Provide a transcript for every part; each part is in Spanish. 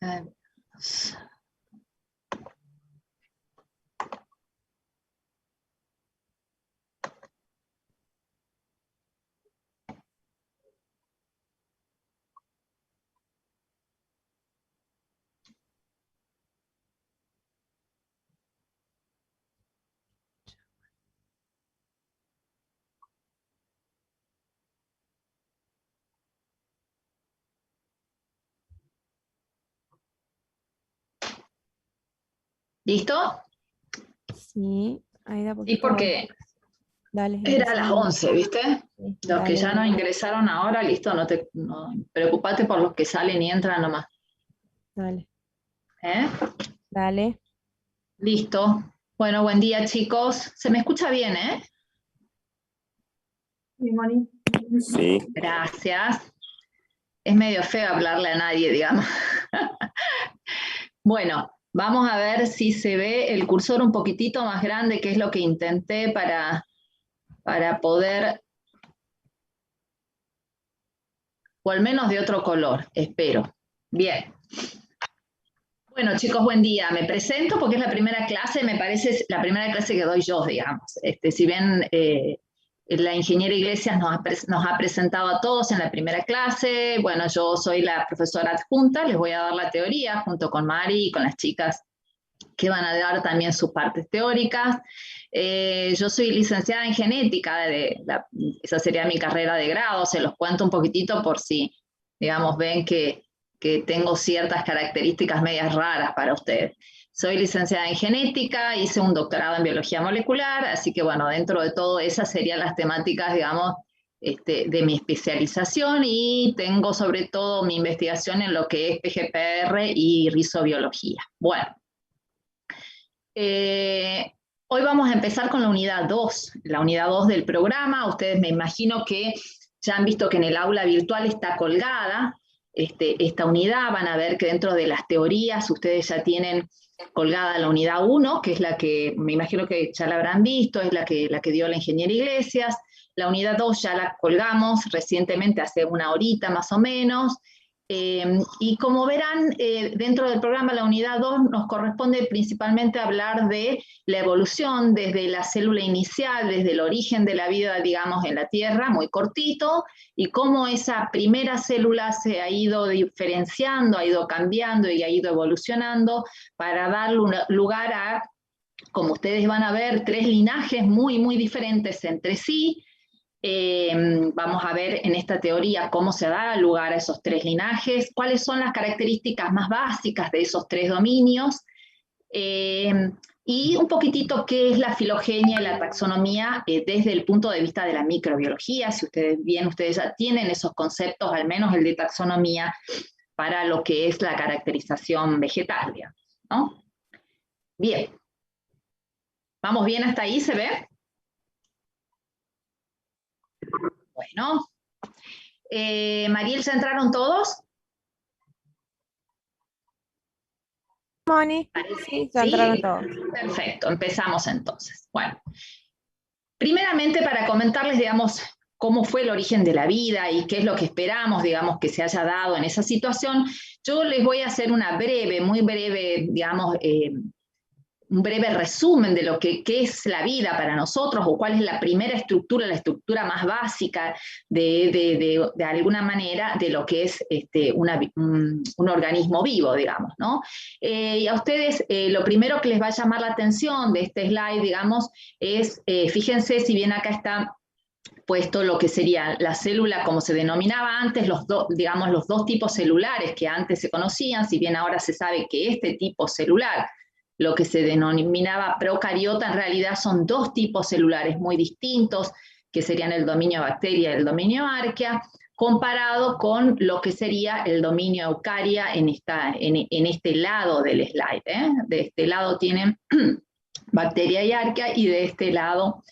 Eh, ¿Listo? Sí, ahí da Sí, poquito. porque Dale, era a las empezamos. 11, ¿viste? Sí, Los que dale, ya no dale, ingresaron ahora, listo, no preocupate por los que salen y entran nomás. dale, ¿Eh? dale. Listo. Bueno, buen día, chicos. Se me escucha bien, ¿eh? Sí, Gracias. Es medio feo hablarle a nadie, digamos. Bueno, vamos a ver si se ve el cursor un poquitito más grande, que es lo que intenté para poder, o al menos de otro color, espero. Bien. Bueno, chicos, buen día. Me presento porque es la primera clase, me parece la primera clase que doy yo, digamos. Si bien la ingeniera Iglesias nos ha presentado a todos en la primera clase, bueno, yo soy la profesora adjunta, les voy a dar la teoría junto con Mari y con las chicas que van a dar también sus partes teóricas. Yo soy licenciada en genética, esa sería mi carrera de grado, se los cuento un poquitito por si, digamos, ven que tengo ciertas características medias raras para ustedes. Soy licenciada en genética, hice un doctorado en biología molecular, así que bueno, dentro de todo esas serían las temáticas, digamos, de mi especialización, y tengo sobre todo mi investigación en lo que es PGPR y rizobiología. Bueno, hoy vamos a empezar con la unidad 2 del programa. Ustedes me imagino que ya han visto que en el aula virtual está colgada esta unidad. Van a ver que dentro de las teorías ustedes ya tienen colgada la unidad 1, que es la que me imagino que ya la habrán visto, es la que dio la ingeniera Iglesias. La unidad 2 ya la colgamos recientemente, hace una horita más o menos. Y como verán, dentro del programa la unidad 2 nos corresponde principalmente hablar de la evolución desde la célula inicial, desde el origen de la vida, digamos, en la Tierra, muy cortito, y cómo esa primera célula se ha ido diferenciando, ha ido cambiando y ha ido evolucionando para dar lugar a, como ustedes van a ver, tres linajes muy, muy diferentes entre sí. Vamos a ver en esta teoría cómo se da lugar a esos tres linajes, cuáles son las características más básicas de esos tres dominios, eh, y un poquitito qué es la filogenia y la taxonomía desde el punto de vista de la microbiología. Si ustedes ya tienen esos conceptos, al menos el de taxonomía, para lo que es la caracterización vegetal, digamos, ¿no? Bien. ¿Vamos bien hasta ahí? ¿Se ve? Bueno. Mariel, ¿ya entraron todos? Moni, sí, ya entraron Sí, todos. perfecto, empezamos entonces. Bueno, primeramente para comentarles, digamos, cómo fue el origen de la vida y qué es lo que esperamos, digamos, que se haya dado en esa situación, yo les voy a hacer una breve, muy breve, digamos, un breve resumen de lo que es la vida para nosotros, o cuál es la primera estructura, la estructura más básica de alguna manera de lo que es un organismo vivo, digamos, ¿no? Y a ustedes lo primero que les va a llamar la atención de este slide, digamos, es, fíjense, si bien acá está puesto lo que sería la célula como se denominaba antes, digamos, los dos tipos celulares que antes se conocían, si bien ahora se sabe que este tipo celular, lo que se denominaba procariota, en realidad son dos tipos celulares muy distintos, que serían el dominio bacteria y el dominio arquea, comparado con lo que sería el dominio eucaria en este lado del slide. De este lado tienen bacteria y arquea, y de este lado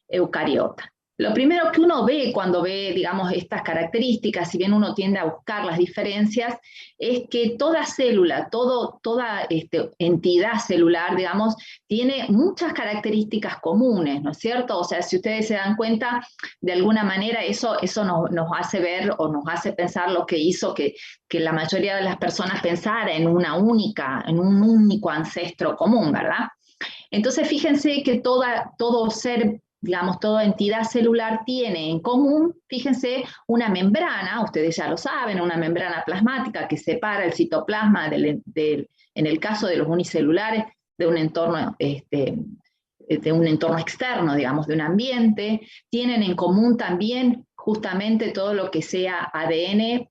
eucariota. Lo primero que uno ve cuando ve, digamos, estas características, si bien uno tiende a buscar las diferencias, es que toda célula, toda entidad celular, digamos, tiene muchas características comunes, ¿no es cierto? O sea, si ustedes se dan cuenta, de alguna manera eso nos hace ver o nos hace pensar lo que hizo que la mayoría de las personas pensara en un único ancestro común, ¿verdad? Entonces, fíjense que todo ser, digamos, toda entidad celular tiene en común, fíjense, una membrana, ustedes ya lo saben, una membrana plasmática que separa el citoplasma en el caso de los unicelulares, de un entorno externo, digamos, de un ambiente. Tienen en común también justamente todo lo que sea ADN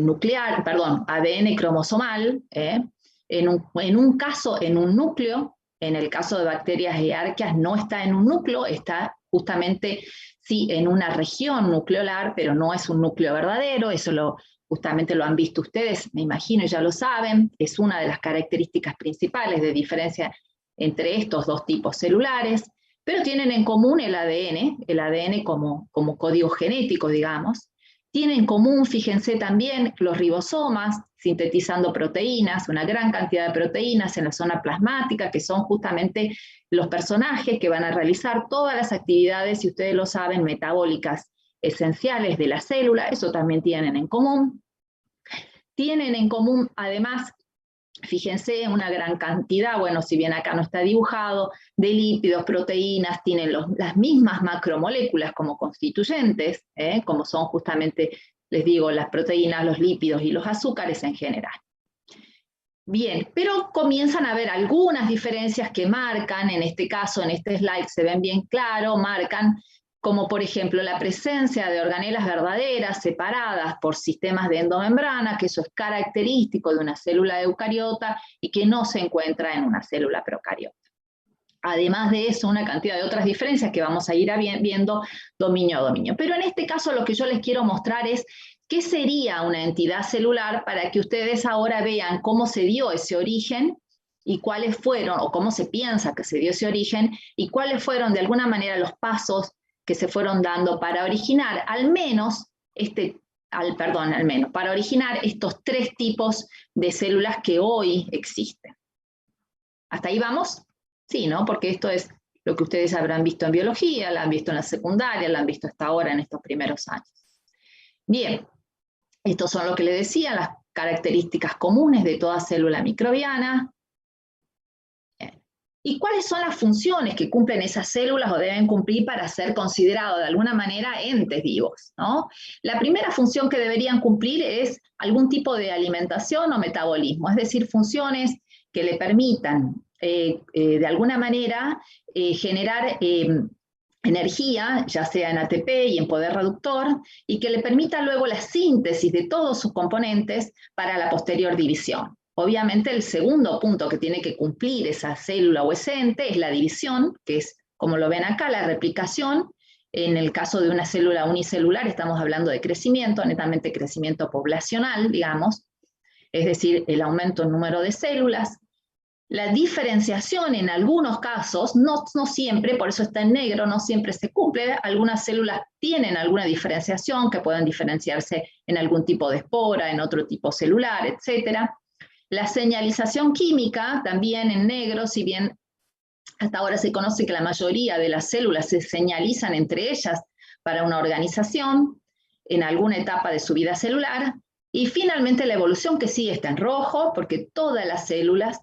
nuclear, perdón, ADN cromosomal, en un caso en un núcleo. En el caso de bacterias y arqueas no está en un núcleo, está justamente sí en una región nucleolar, pero no es un núcleo verdadero, eso justamente lo han visto ustedes, me imagino, ya lo saben, es una de las características principales de diferencia entre estos dos tipos celulares, pero tienen en común el ADN como código genético, digamos. Tienen en común, fíjense también, los ribosomas, sintetizando proteínas, una gran cantidad de proteínas en la zona plasmática, que son justamente los personajes que van a realizar todas las actividades, si ustedes lo saben, metabólicas esenciales de la célula, eso también tienen en común. Tienen en común, además, fíjense, una gran cantidad, bueno, si bien acá no está dibujado, de lípidos, proteínas, tienen las mismas macromoléculas como constituyentes, como son justamente, les digo, las proteínas, los lípidos y los azúcares en general. Bien, pero comienzan a haber algunas diferencias que marcan, en este caso, en este slide se ven bien claro, marcan como por ejemplo la presencia de organelas verdaderas separadas por sistemas de endomembrana, que eso es característico de una célula eucariota y que no se encuentra en una célula procariota. Además de eso, una cantidad de otras diferencias que vamos a ir viendo dominio a dominio. Pero en este caso lo que yo les quiero mostrar es qué sería una entidad celular para que ustedes ahora vean cómo se dio ese origen y cuáles fueron, o cómo se piensa que se dio ese origen, y cuáles fueron de alguna manera los pasos que se fueron dando para originar para originar estos tres tipos de células que hoy existen. ¿Hasta ahí vamos? Sí, ¿no? Porque esto es lo que ustedes habrán visto en biología, lo han visto en la secundaria, lo han visto hasta ahora en estos primeros años. Bien, estos son lo que les decía, las características comunes de toda célula microbiana. ¿Y cuáles son las funciones que cumplen esas células o deben cumplir para ser considerados de alguna manera entes vivos, ¿no? La primera función que deberían cumplir es algún tipo de alimentación o metabolismo, es decir, funciones que le permitan de alguna manera generar energía, ya sea en ATP y en poder reductor, y que le permita luego la síntesis de todos sus componentes para la posterior división. Obviamente el segundo punto que tiene que cumplir esa célula o ese ente es la división, que es, como lo ven acá, la replicación. En el caso de una célula unicelular estamos hablando de crecimiento, netamente crecimiento poblacional, digamos, es decir, el aumento en número de células. La diferenciación en algunos casos, no siempre, por eso está en negro, no siempre se cumple. Algunas células tienen alguna diferenciación, que pueden diferenciarse en algún tipo de espora, en otro tipo celular, etcétera. La señalización química, también en negro, si bien hasta ahora se conoce que la mayoría de las células se señalizan entre ellas para una organización en alguna etapa de su vida celular. Y finalmente la evolución, que sí está en rojo, porque todas las células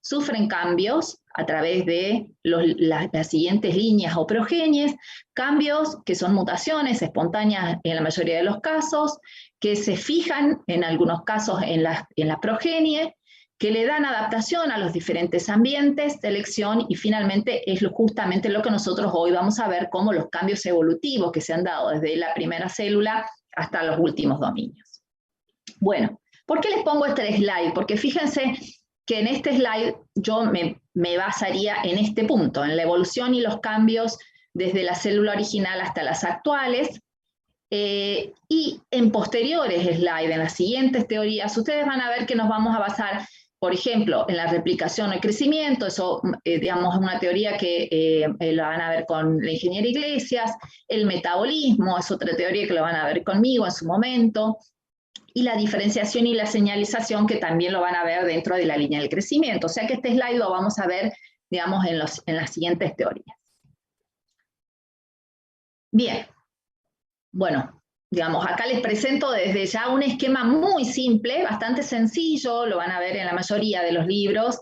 sufren cambios a través de las siguientes líneas o progenies, cambios que son mutaciones espontáneas en la mayoría de los casos, que se fijan en algunos casos en la progenie, que le dan adaptación a los diferentes ambientes, selección, y finalmente es justamente lo que nosotros hoy vamos a ver como los cambios evolutivos que se han dado desde la primera célula hasta los últimos dominios. Bueno, ¿por qué les pongo este slide? Porque fíjense que en este slide yo me basaría en este punto, en la evolución y los cambios desde la célula original hasta las actuales, y en posteriores slides, en las siguientes teorías, ustedes van a ver que nos vamos a basar por ejemplo, en la replicación o el crecimiento, eso, digamos, es una teoría que la van a ver con la ingeniera Iglesias. El metabolismo es otra teoría que lo van a ver conmigo en su momento. Y la diferenciación y la señalización, que también lo van a ver dentro de la línea del crecimiento. O sea que este slide lo vamos a ver, digamos, en las siguientes teorías. Bien. Bueno, digamos, acá les presento desde ya un esquema muy simple, bastante sencillo, lo van a ver en la mayoría de los libros,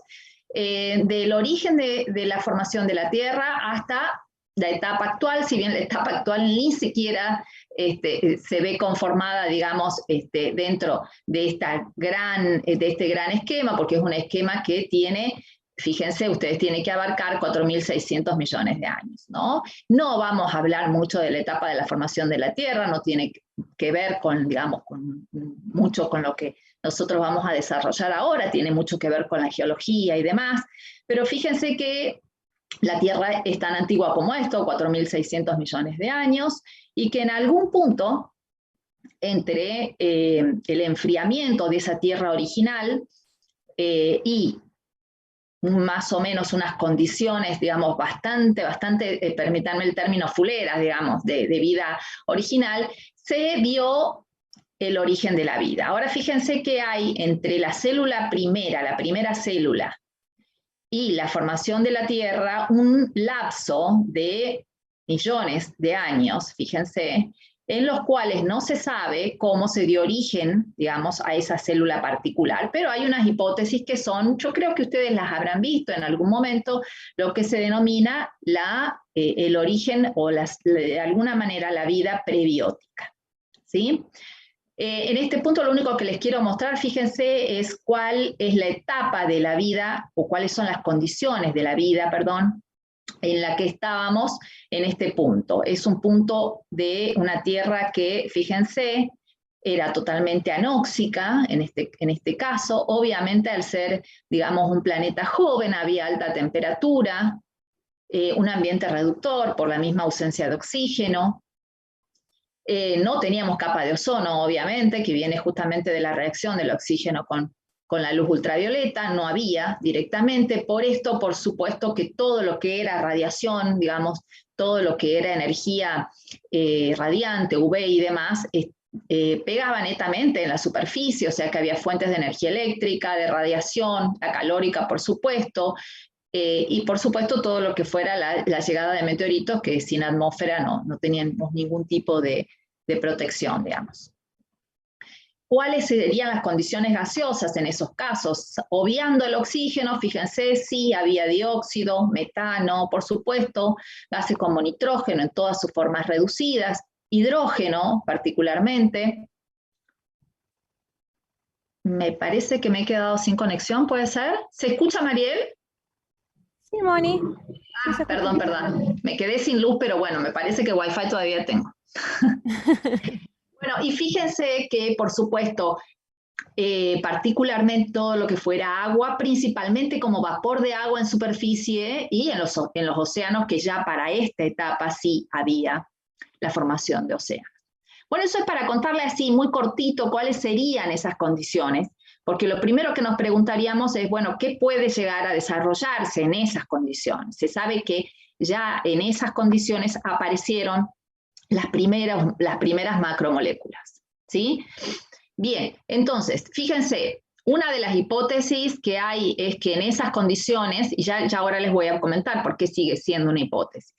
del origen de la formación de la Tierra hasta la etapa actual, si bien la etapa actual ni siquiera se ve conformada, digamos, dentro de este gran esquema, porque es un esquema que tiene, fíjense, ustedes tienen que abarcar 4.600 millones de años, ¿no? No vamos a hablar mucho de la etapa de la formación de la Tierra, no tiene que ver con, digamos, mucho con lo que nosotros vamos a desarrollar ahora, tiene mucho que ver con la geología y demás, pero fíjense que la Tierra es tan antigua como esto, 4.600 millones de años, y que en algún punto, entre el enfriamiento de esa Tierra original y más o menos unas condiciones, digamos, bastante, permítanme el término, fuleras, digamos, de vida original, se vio el origen de la vida. Ahora fíjense que hay entre la primera célula, y la formación de la Tierra, un lapso de millones de años, fíjense, en los cuales no se sabe cómo se dio origen, digamos, a esa célula particular, pero hay unas hipótesis que son, yo creo que ustedes las habrán visto en algún momento, lo que se denomina el origen o de alguna manera la vida prebiótica, ¿sí? En este punto lo único que les quiero mostrar, fíjense, es cuál es la etapa de la vida, o cuáles son las condiciones de la vida, perdón, en la que estábamos en este punto. Es un punto de una Tierra que, fíjense, era totalmente anóxica, en este caso, obviamente al ser, digamos, un planeta joven, había alta temperatura, un ambiente reductor por la misma ausencia de oxígeno. No teníamos capa de ozono, obviamente, que viene justamente de la reacción del oxígeno con la luz ultravioleta, no había directamente. Por esto, por supuesto, que todo lo que era radiación, digamos, todo lo que era energía radiante, UV y demás, pegaba netamente en la superficie, o sea que había fuentes de energía eléctrica, de radiación, la calórica, por supuesto, y por supuesto todo lo que fuera la llegada de meteoritos, que sin atmósfera no teníamos ningún tipo de protección, digamos. ¿Cuáles serían las condiciones gaseosas en esos casos? Obviando el oxígeno, fíjense, sí había dióxido, metano, por supuesto, gases como nitrógeno en todas sus formas reducidas, hidrógeno particularmente. Me parece que me he quedado sin conexión, ¿puede ser? ¿Se escucha, Mariel? Sí, Moni. Perdón, me quedé sin luz, pero bueno, me parece que Wi-Fi todavía tengo. Bueno, y fíjense que, por supuesto, particularmente todo lo que fuera agua, principalmente como vapor de agua en superficie y en los océanos, que ya para esta etapa sí había la formación de océanos. Bueno, eso es para contarle así, muy cortito, cuáles serían esas condiciones, porque lo primero que nos preguntaríamos es, bueno, ¿qué puede llegar a desarrollarse en esas condiciones? Se sabe que ya en esas condiciones aparecieron las primeras macromoléculas, ¿sí? Bien, entonces, fíjense, una de las hipótesis que hay es que en esas condiciones, y ya ahora les voy a comentar por qué sigue siendo una hipótesis,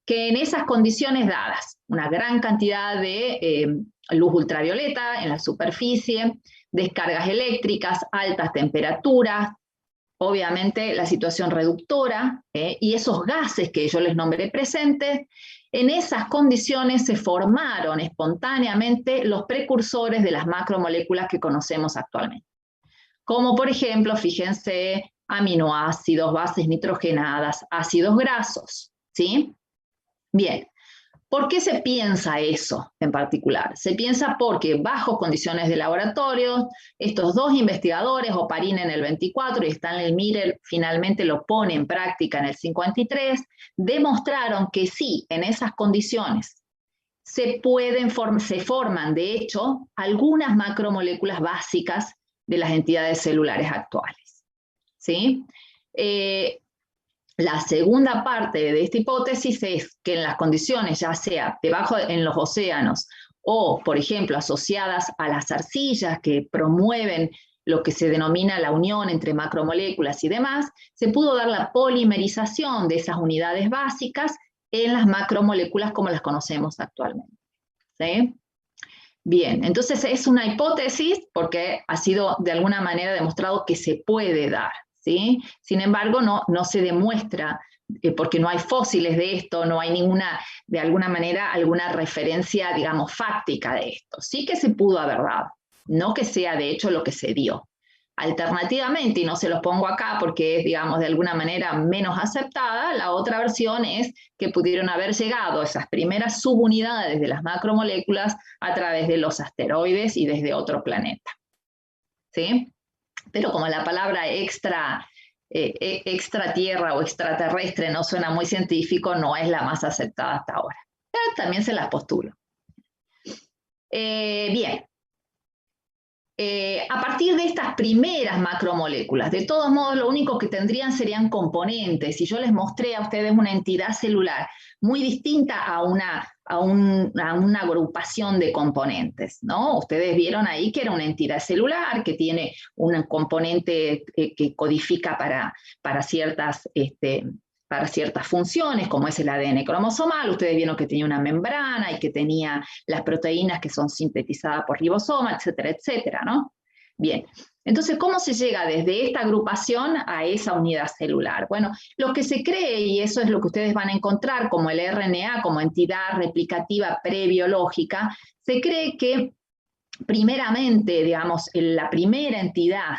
que en esas condiciones dadas, una gran cantidad de luz ultravioleta en la superficie, descargas eléctricas, altas temperaturas, obviamente la situación reductora, y esos gases que yo les nombré presentes, en esas condiciones se formaron espontáneamente los precursores de las macromoléculas que conocemos actualmente. Como por ejemplo, fíjense, aminoácidos, bases nitrogenadas, ácidos grasos, ¿sí? Bien, ¿por qué se piensa eso en particular? Se piensa porque bajo condiciones de laboratorio, estos dos investigadores, Oparin en el 24 y Stanley Miller finalmente lo pone en práctica en el 53, demostraron que sí, en esas condiciones se forman de hecho algunas macromoléculas básicas de las entidades celulares actuales. ¿Sí? La segunda parte de esta hipótesis es que en las condiciones, ya sea debajo en los océanos o, por ejemplo, asociadas a las arcillas que promueven lo que se denomina la unión entre macromoléculas y demás, se pudo dar la polimerización de esas unidades básicas en las macromoléculas como las conocemos actualmente. ¿Sí? Bien, entonces es una hipótesis porque ha sido de alguna manera demostrado que se puede dar, ¿sí? Sin embargo, no se demuestra, porque no hay fósiles de esto, no hay ninguna, de alguna manera, alguna referencia, digamos, fáctica de esto. Sí que se pudo haber dado, no que sea de hecho lo que se dio. Alternativamente, y no se los pongo acá porque es, digamos, de alguna manera menos aceptada, la otra versión es que pudieron haber llegado esas primeras subunidades de las macromoléculas a través de los asteroides y desde otro planeta. ¿Sí? Pero como la palabra extratierra o extraterrestre no suena muy científico, no es la más aceptada hasta ahora. Pero también se las postulo. Bien. A partir de estas primeras macromoléculas, de todos modos, lo único que tendrían serían componentes, y yo les mostré a ustedes una entidad celular muy distinta a una agrupación de componentes, ¿no? Ustedes vieron ahí que era una entidad celular que tiene un componente que codifica para ciertas funciones, como es el ADN cromosomal. Ustedes vieron que tenía una membrana y que tenía las proteínas que son sintetizadas por ribosoma, etcétera, etcétera, ¿no? Bien, entonces, ¿cómo se llega desde esta agrupación a esa unidad celular? Bueno, lo que se cree, y eso es lo que ustedes van a encontrar como el RNA, como entidad replicativa prebiológica, se cree que primeramente, digamos, la primera entidad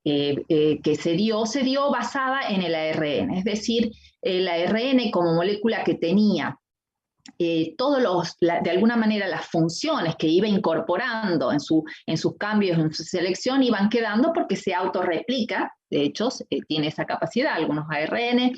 que se dio basada en el ARN, es decir, el ARN como molécula que tenía de alguna manera las funciones que iba incorporando en sus cambios, en su selección, iban quedando porque se autorreplica, de hecho, tiene esa capacidad, algunos ARN,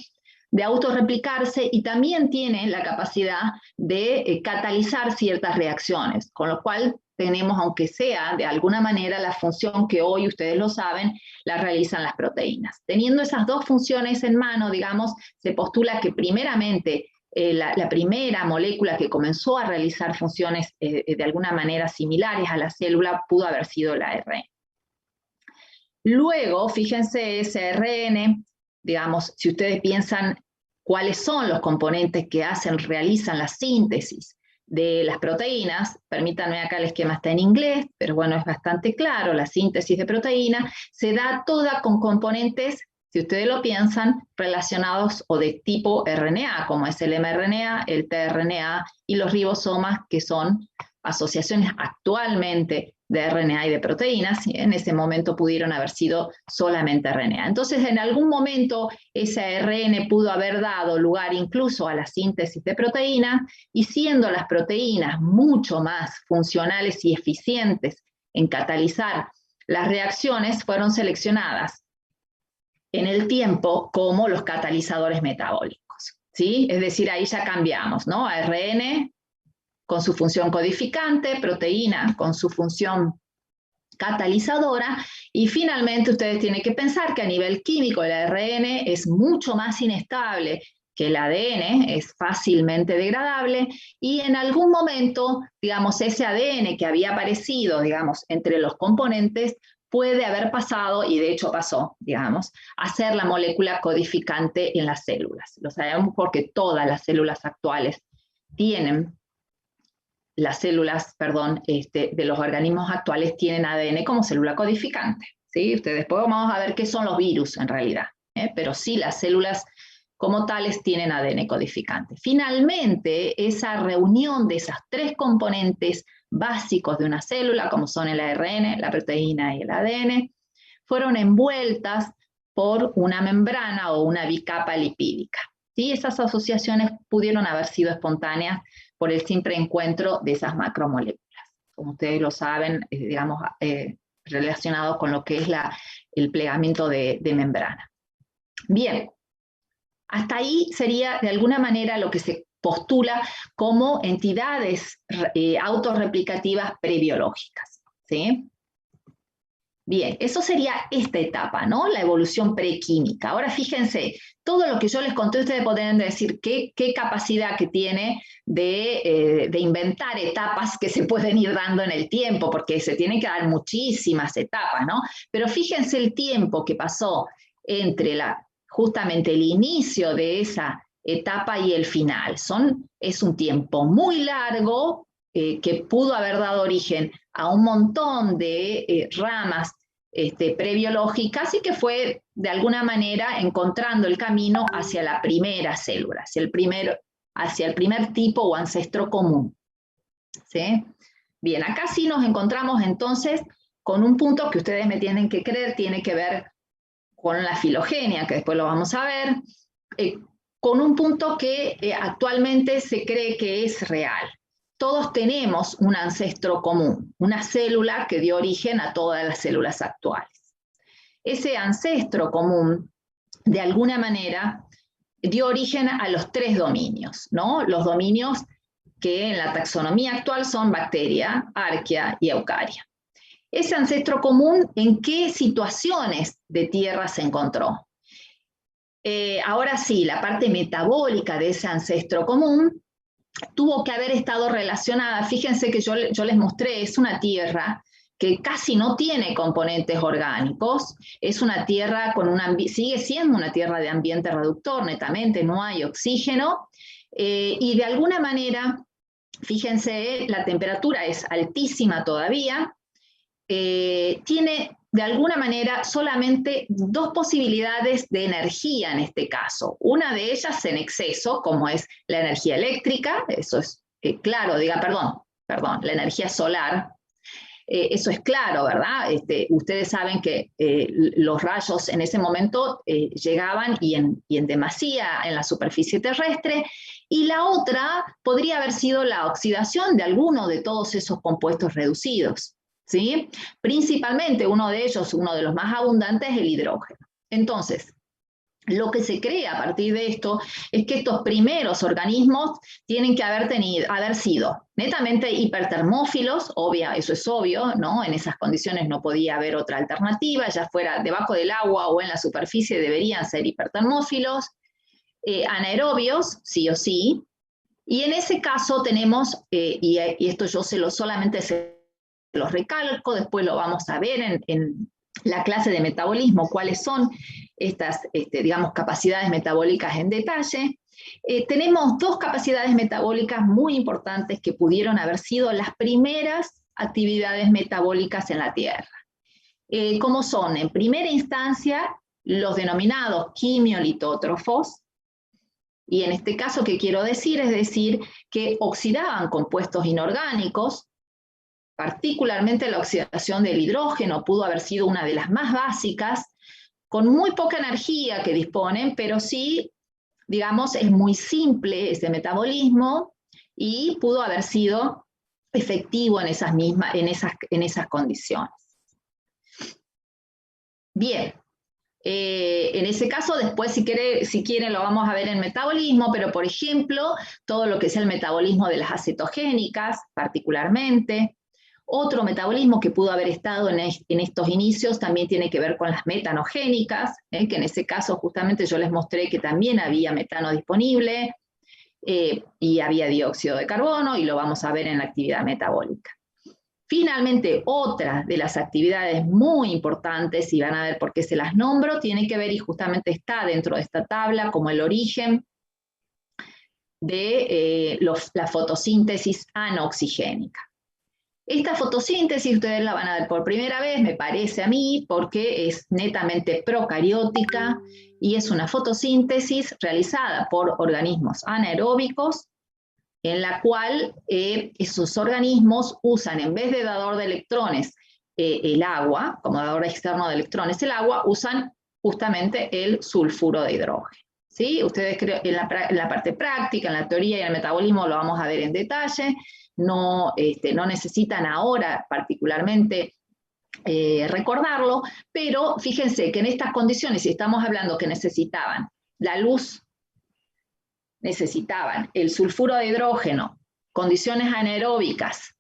de autorreplicarse, y también tiene la capacidad de catalizar ciertas reacciones, con lo cual tenemos, aunque sea de alguna manera, la función que hoy ustedes lo saben, la realizan las proteínas. Teniendo esas dos funciones en mano, digamos, se postula que primeramente la primera molécula que comenzó a realizar funciones de alguna manera similares a la célula pudo haber sido el ARN. Luego, fíjense, ese ARN, digamos, si ustedes piensan cuáles son los componentes que realizan la síntesis de las proteínas, permítanme, acá el esquema está en inglés, pero bueno, es bastante claro, la síntesis de proteína se da toda con componentes, si ustedes lo piensan, relacionados o de tipo RNA, como es el mRNA, el tRNA y los ribosomas, que son asociaciones actualmente de RNA y de proteínas, y en ese momento pudieron haber sido solamente RNA. Entonces, en algún momento, ese ARN pudo haber dado lugar incluso a la síntesis de proteínas, y siendo las proteínas mucho más funcionales y eficientes en catalizar las reacciones, fueron seleccionadas en el tiempo como los catalizadores metabólicos, ¿sí? Es decir, ahí ya cambiamos, ¿no? ARN con su función codificante, proteína con su función catalizadora, y finalmente ustedes tienen que pensar que a nivel químico el ARN es mucho más inestable que el ADN, es fácilmente degradable, y en algún momento, digamos, ese ADN que había aparecido, digamos, entre los componentes, puede haber pasado, y de hecho pasó, digamos, a ser la molécula codificante en las células. Lo sabemos porque todas las células actuales tienen, de los organismos actuales tienen ADN como célula codificante, ¿sí? Ustedes después vamos a ver qué son los virus en realidad, pero sí, las células como tales tienen ADN codificante. Finalmente, esa reunión de esas tres componentes básicos de una célula, como son el ARN, la proteína y el ADN, fueron envueltas por una membrana o una bicapa lipídica. ¿Sí? Esas asociaciones pudieron haber sido espontáneas por el simple encuentro de esas macromoléculas, como ustedes lo saben, digamos, relacionado con lo que es el plegamiento de membrana. Bien, hasta ahí sería de alguna manera lo que se postula como entidades autorreplicativas prebiológicas, ¿sí? Bien, eso sería esta etapa, ¿no? La evolución prequímica. Ahora fíjense, todo lo que yo les conté, ustedes podrían decir qué capacidad que tiene de inventar etapas que se pueden ir dando en el tiempo, porque se tienen que dar muchísimas etapas, ¿no? Pero fíjense el tiempo que pasó entre justamente el inicio de esa etapa y el final. Es un tiempo muy largo que pudo haber dado origen a un montón de ramas prebiológicas y que fue de alguna manera encontrando el camino hacia la primera célula, hacia el primer tipo o ancestro común. ¿Sí? Bien, acá sí nos encontramos entonces con un punto que ustedes me tienen que creer, tiene que ver con la filogenia, que después lo vamos a ver, con un punto que actualmente se cree que es real. Todos tenemos un ancestro común, una célula que dio origen a todas las células actuales. Ese ancestro común, de alguna manera, dio origen a los 3 dominios, ¿no? Los dominios que en la taxonomía actual son bacteria, arquea y eucaria. Ese ancestro común, ¿en qué situaciones de tierra se encontró? Ahora sí, la parte metabólica de ese ancestro común tuvo que haber estado relacionada. Fíjense que yo les mostré, es una tierra que casi no tiene componentes orgánicos, es una tierra sigue siendo una tierra de ambiente reductor, netamente, no hay oxígeno, y de alguna manera, fíjense, la temperatura es altísima todavía, tiene de alguna manera solamente 2 posibilidades de energía en este caso. Una de ellas en exceso, como es la energía eléctrica, eso es claro, perdón, la energía solar, eso es claro, ¿verdad? Ustedes saben que los rayos en ese momento llegaban y en demasía en la superficie terrestre, y la otra podría haber sido la oxidación de alguno de todos esos compuestos reducidos. ¿Sí? Principalmente uno de ellos, uno de los más abundantes, es el hidrógeno. Entonces, lo que se cree a partir de esto es que estos primeros organismos tienen que haber sido netamente hipertermófilos, eso es obvio, ¿no? En esas condiciones no podía haber otra alternativa, ya fuera debajo del agua o en la superficie deberían ser hipertermófilos, anaerobios, sí o sí, y en ese caso tenemos, y esto yo solamente los recalco, después lo vamos a ver en la clase de metabolismo, cuáles son estas, digamos, capacidades metabólicas en detalle. Tenemos 2 capacidades metabólicas muy importantes que pudieron haber sido las primeras actividades metabólicas en la Tierra. Como son, en primera instancia, los denominados quimiolitótrofos, y en este caso, ¿qué quiero decir? Es decir, que oxidaban compuestos inorgánicos. Particularmente la oxidación del hidrógeno pudo haber sido una de las más básicas, con muy poca energía que disponen, pero sí, digamos, es muy simple ese metabolismo y pudo haber sido efectivo en esas condiciones. Bien, en ese caso después si quieren lo vamos a ver en metabolismo, pero por ejemplo, todo lo que es el metabolismo de las acetogénicas, particularmente. Otro metabolismo que pudo haber estado en estos inicios también tiene que ver con las metanogénicas, que en ese caso justamente yo les mostré que también había metano disponible y había dióxido de carbono, y lo vamos a ver en la actividad metabólica. Finalmente, otra de las actividades muy importantes, y van a ver por qué se las nombro, tiene que ver, y justamente está dentro de esta tabla, como el origen de la fotosíntesis anoxigénica. Esta fotosíntesis ustedes la van a ver por primera vez, me parece a mí, porque es netamente procariótica y es una fotosíntesis realizada por organismos anaeróbicos, en la cual esos organismos usan, en vez de dador de electrones, el agua, como dador externo de electrones, el agua, usan justamente el sulfuro de hidrógeno. ¿Sí? Ustedes creo, en la parte práctica, en la teoría y en el metabolismo lo vamos a ver en detalle. No necesitan ahora particularmente recordarlo, pero fíjense que en estas condiciones, si estamos hablando que necesitaban la luz, necesitaban el sulfuro de hidrógeno, condiciones anaeróbicas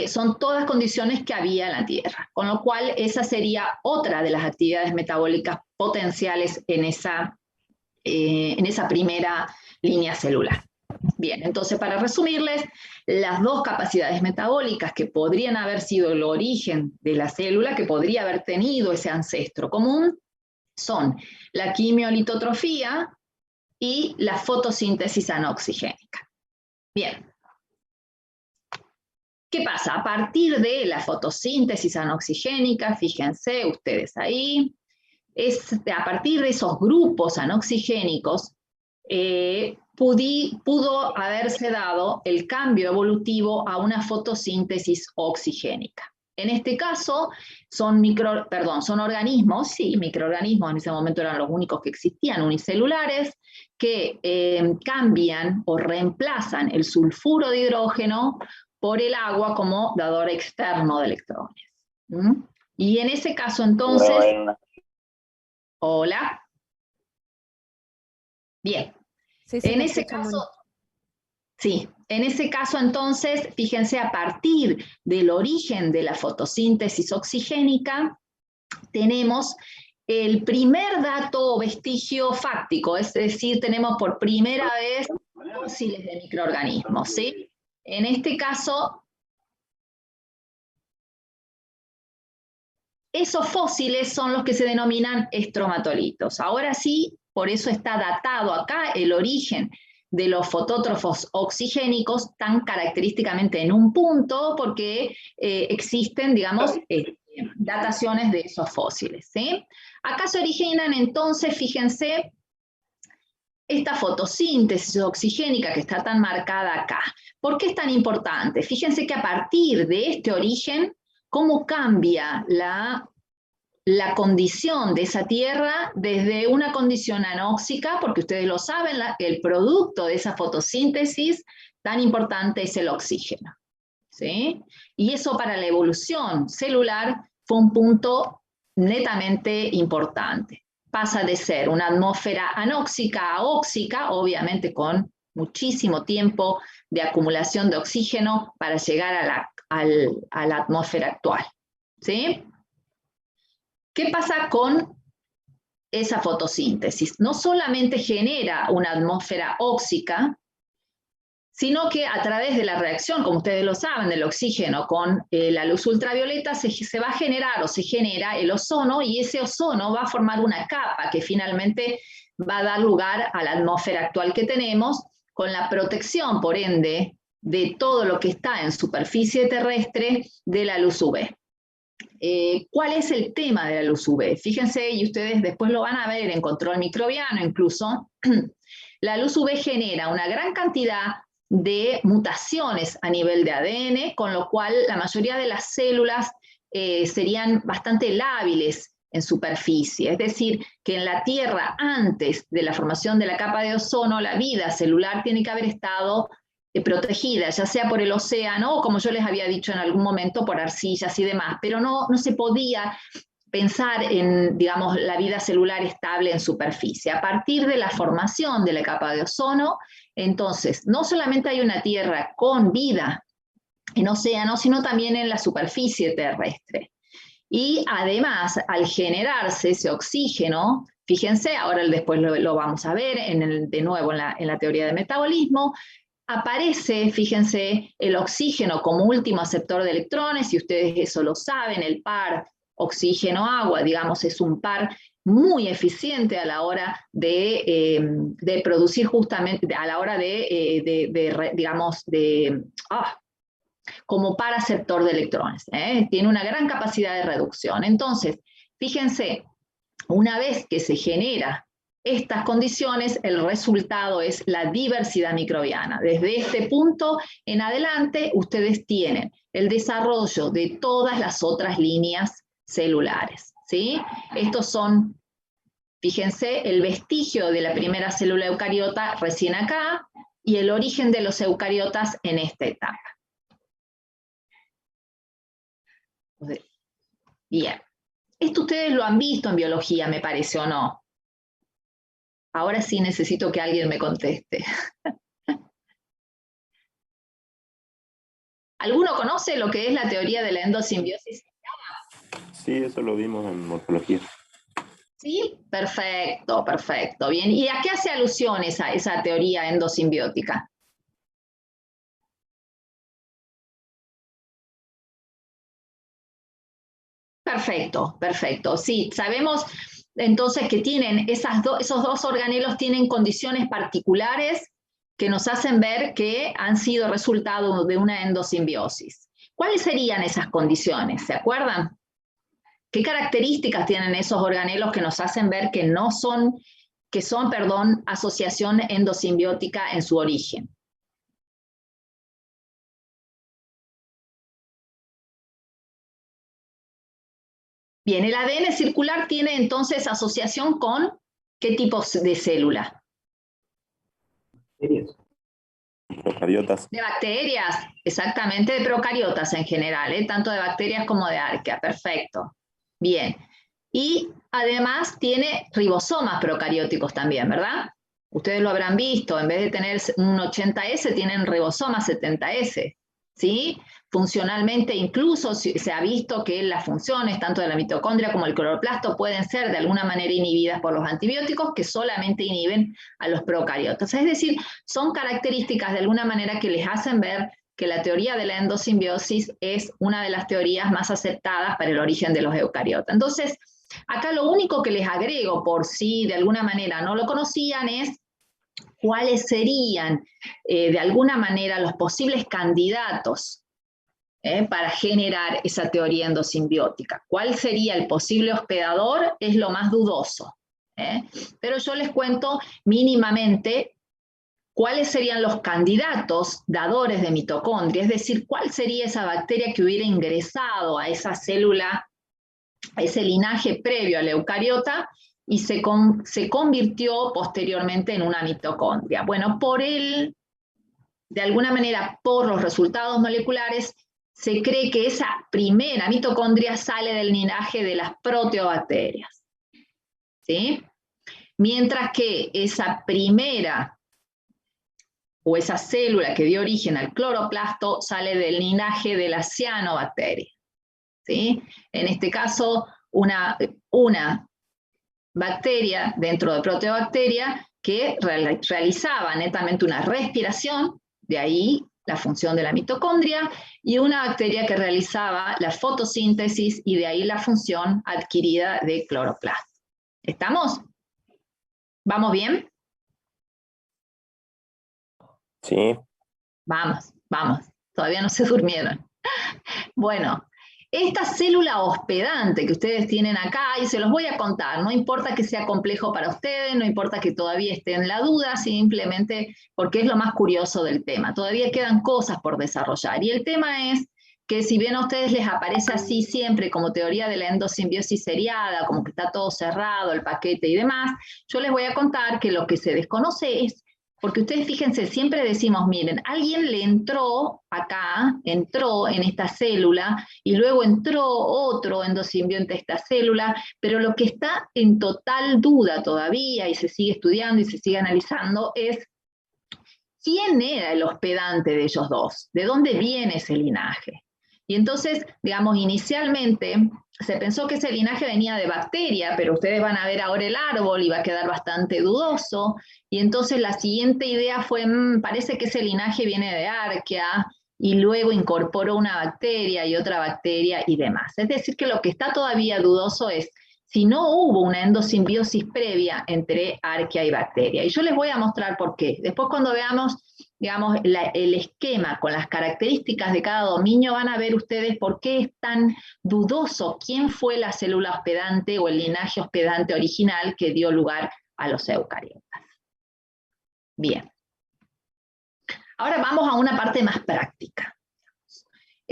son todas condiciones que había en la Tierra, con lo cual esa sería otra de las actividades metabólicas potenciales en esa primera línea celular. Bien, entonces para resumirles, las dos capacidades metabólicas que podrían haber sido el origen de la célula, que podría haber tenido ese ancestro común, son la quimiolitotrofía y la fotosíntesis anoxigénica. Bien. ¿Qué pasa? A partir de la fotosíntesis anoxigénica, fíjense ustedes ahí, a partir de esos grupos anoxigénicos, pudo haberse dado el cambio evolutivo a una fotosíntesis oxigénica. En este caso, son organismos, sí, microorganismos, en ese momento eran los únicos que existían, unicelulares, que cambian o reemplazan el sulfuro de hidrógeno por el agua como dador externo de electrones. ¿Mm? Y en ese caso, entonces... Hola. Bien. Sí, En ese caso, sí, en ese caso entonces, fíjense, a partir del origen de la fotosíntesis oxigénica, tenemos el primer dato o vestigio fáctico, es decir, tenemos por primera vez fósiles de microorganismos, ¿sí? En este caso, esos fósiles son los que se denominan estromatolitos. Ahora sí, por eso está datado acá el origen de los fotótrofos oxigénicos tan característicamente en un punto, porque existen, digamos, dataciones de esos fósiles, ¿sí? Acá se originan entonces, fíjense, esta fotosíntesis oxigénica que está tan marcada acá. ¿Por qué es tan importante? Fíjense que a partir de este origen, cómo cambia la condición de esa tierra desde una condición anóxica, porque ustedes lo saben, el producto de esa fotosíntesis tan importante es el oxígeno, ¿sí? Y eso para la evolución celular fue un punto netamente importante. Pasa de ser una atmósfera anóxica a óxica, obviamente con muchísimo tiempo de acumulación de oxígeno para llegar a la atmósfera actual, ¿sí? ¿Qué pasa con esa fotosíntesis? No solamente genera una atmósfera óxica, sino que a través de la reacción, como ustedes lo saben, del oxígeno con la luz ultravioleta, se va a generar o se genera el ozono, y ese ozono va a formar una capa que finalmente va a dar lugar a la atmósfera actual que tenemos, con la protección, por ende, de todo lo que está en superficie terrestre de la luz UV. ¿Cuál es el tema de la luz UV? Fíjense, y ustedes después lo van a ver en control microbiano incluso, la luz UV genera una gran cantidad de mutaciones a nivel de ADN, con lo cual la mayoría de las células serían bastante lábiles en superficie. Es decir, que en la Tierra, antes de la formación de la capa de ozono, la vida celular tiene que haber estado protegida, ya sea por el océano o, como yo les había dicho en algún momento, por arcillas y demás, pero no se podía pensar en, digamos, la vida celular estable en superficie. A partir de la formación de la capa de ozono, entonces, no solamente hay una Tierra con vida en océano, sino también en la superficie terrestre. Y además, al generarse ese oxígeno, fíjense, ahora después lo vamos a ver de nuevo en la teoría de metabolismo, aparece, fíjense, el oxígeno como último aceptor de electrones, y ustedes eso lo saben, el par oxígeno-agua, digamos, es un par muy eficiente a la hora de producir justamente, a la hora como par aceptor de electrones, ¿eh? Tiene una gran capacidad de reducción. Entonces, fíjense, una vez que se genera estas condiciones, el resultado es la diversidad microbiana. Desde este punto en adelante, ustedes tienen el desarrollo de todas las otras líneas celulares, ¿sí? Estos son, fíjense, el vestigio de la primera célula eucariota recién acá, y el origen de los eucariotas en esta etapa. Bien. Esto ustedes lo han visto en biología, me parece, ¿o no? Ahora sí necesito que alguien me conteste. ¿Alguno conoce lo que es la teoría de la endosimbiosis? Sí, eso lo vimos en morfología. ¿Sí? Perfecto, perfecto. Bien, ¿y a qué hace alusión esa teoría endosimbiótica? Perfecto, perfecto. Sí, sabemos entonces que tienen esos dos organelos tienen condiciones particulares que nos hacen ver que han sido resultado de una endosimbiosis. ¿Cuáles serían esas condiciones? ¿Se acuerdan? ¿Qué características tienen esos organelos que nos hacen ver que son, asociación endosimbiótica en su origen? Bien, el ADN circular tiene entonces asociación con ¿qué tipos de célula? Procariotas. De bacterias, exactamente, de procariotas en general, tanto de bacterias como de arquea, perfecto. Bien, y además tiene ribosomas procarióticos también, ¿verdad? Ustedes lo habrán visto, en vez de tener un 80S, tienen ribosomas 70S, ¿sí? Funcionalmente incluso se ha visto que las funciones tanto de la mitocondria como el cloroplasto pueden ser de alguna manera inhibidas por los antibióticos que solamente inhiben a los procariotas. Es decir, son características de alguna manera que les hacen ver que la teoría de la endosimbiosis es una de las teorías más aceptadas para el origen de los eucariotas. Entonces, acá lo único que les agrego, por si de alguna manera no lo conocían, es cuáles serían de alguna manera los posibles candidatos para generar esa teoría endosimbiótica. ¿Cuál sería el posible hospedador? Es lo más dudoso. Pero yo les cuento mínimamente cuáles serían los candidatos dadores de mitocondria, es decir, cuál sería esa bacteria que hubiera ingresado a esa célula, a ese linaje previo al eucariota, y se convirtió posteriormente en una mitocondria. Bueno, de alguna manera, por los resultados moleculares, se cree que esa primera mitocondria sale del linaje de las proteobacterias, ¿sí? Mientras que esa primera o esa célula que dio origen al cloroplasto sale del linaje de las cianobacterias, ¿sí? En este caso, una bacteria dentro de proteobacteria que realizaba netamente una respiración, de ahí la función de la mitocondria, y una bacteria que realizaba la fotosíntesis y de ahí la función adquirida de cloroplasto. ¿Estamos? ¿Vamos bien? Sí. Vamos, vamos. Todavía no se durmieron. Bueno, esta célula hospedante que ustedes tienen acá, y se los voy a contar, no importa que sea complejo para ustedes, no importa que todavía estén en la duda, simplemente porque es lo más curioso del tema. Todavía quedan cosas por desarrollar. Y el tema es que si bien a ustedes les aparece así siempre como teoría de la endosimbiosis seriada, como que está todo cerrado, el paquete y demás, yo les voy a contar que lo que se desconoce es, porque ustedes fíjense, siempre decimos, miren, alguien le entró acá, entró en esta célula, y luego entró otro endosimbionte a esta célula, pero lo que está en total duda todavía, y se sigue estudiando y se sigue analizando, es quién era el hospedante de ellos dos, de dónde viene ese linaje. Y entonces, digamos, inicialmente se pensó que ese linaje venía de bacteria, pero ustedes van a ver ahora el árbol y va a quedar bastante dudoso. Y entonces la siguiente idea fue, parece que ese linaje viene de arquea, y luego incorporó una bacteria y otra bacteria y demás. Es decir, que lo que está todavía dudoso es si no hubo una endosimbiosis previa entre arquea y bacteria. Y yo les voy a mostrar por qué. Después cuando veamos, digamos, el esquema con las características de cada dominio, van a ver ustedes por qué es tan dudoso quién fue la célula hospedante o el linaje hospedante original que dio lugar a los eucariotas. Bien. Ahora vamos a una parte más práctica.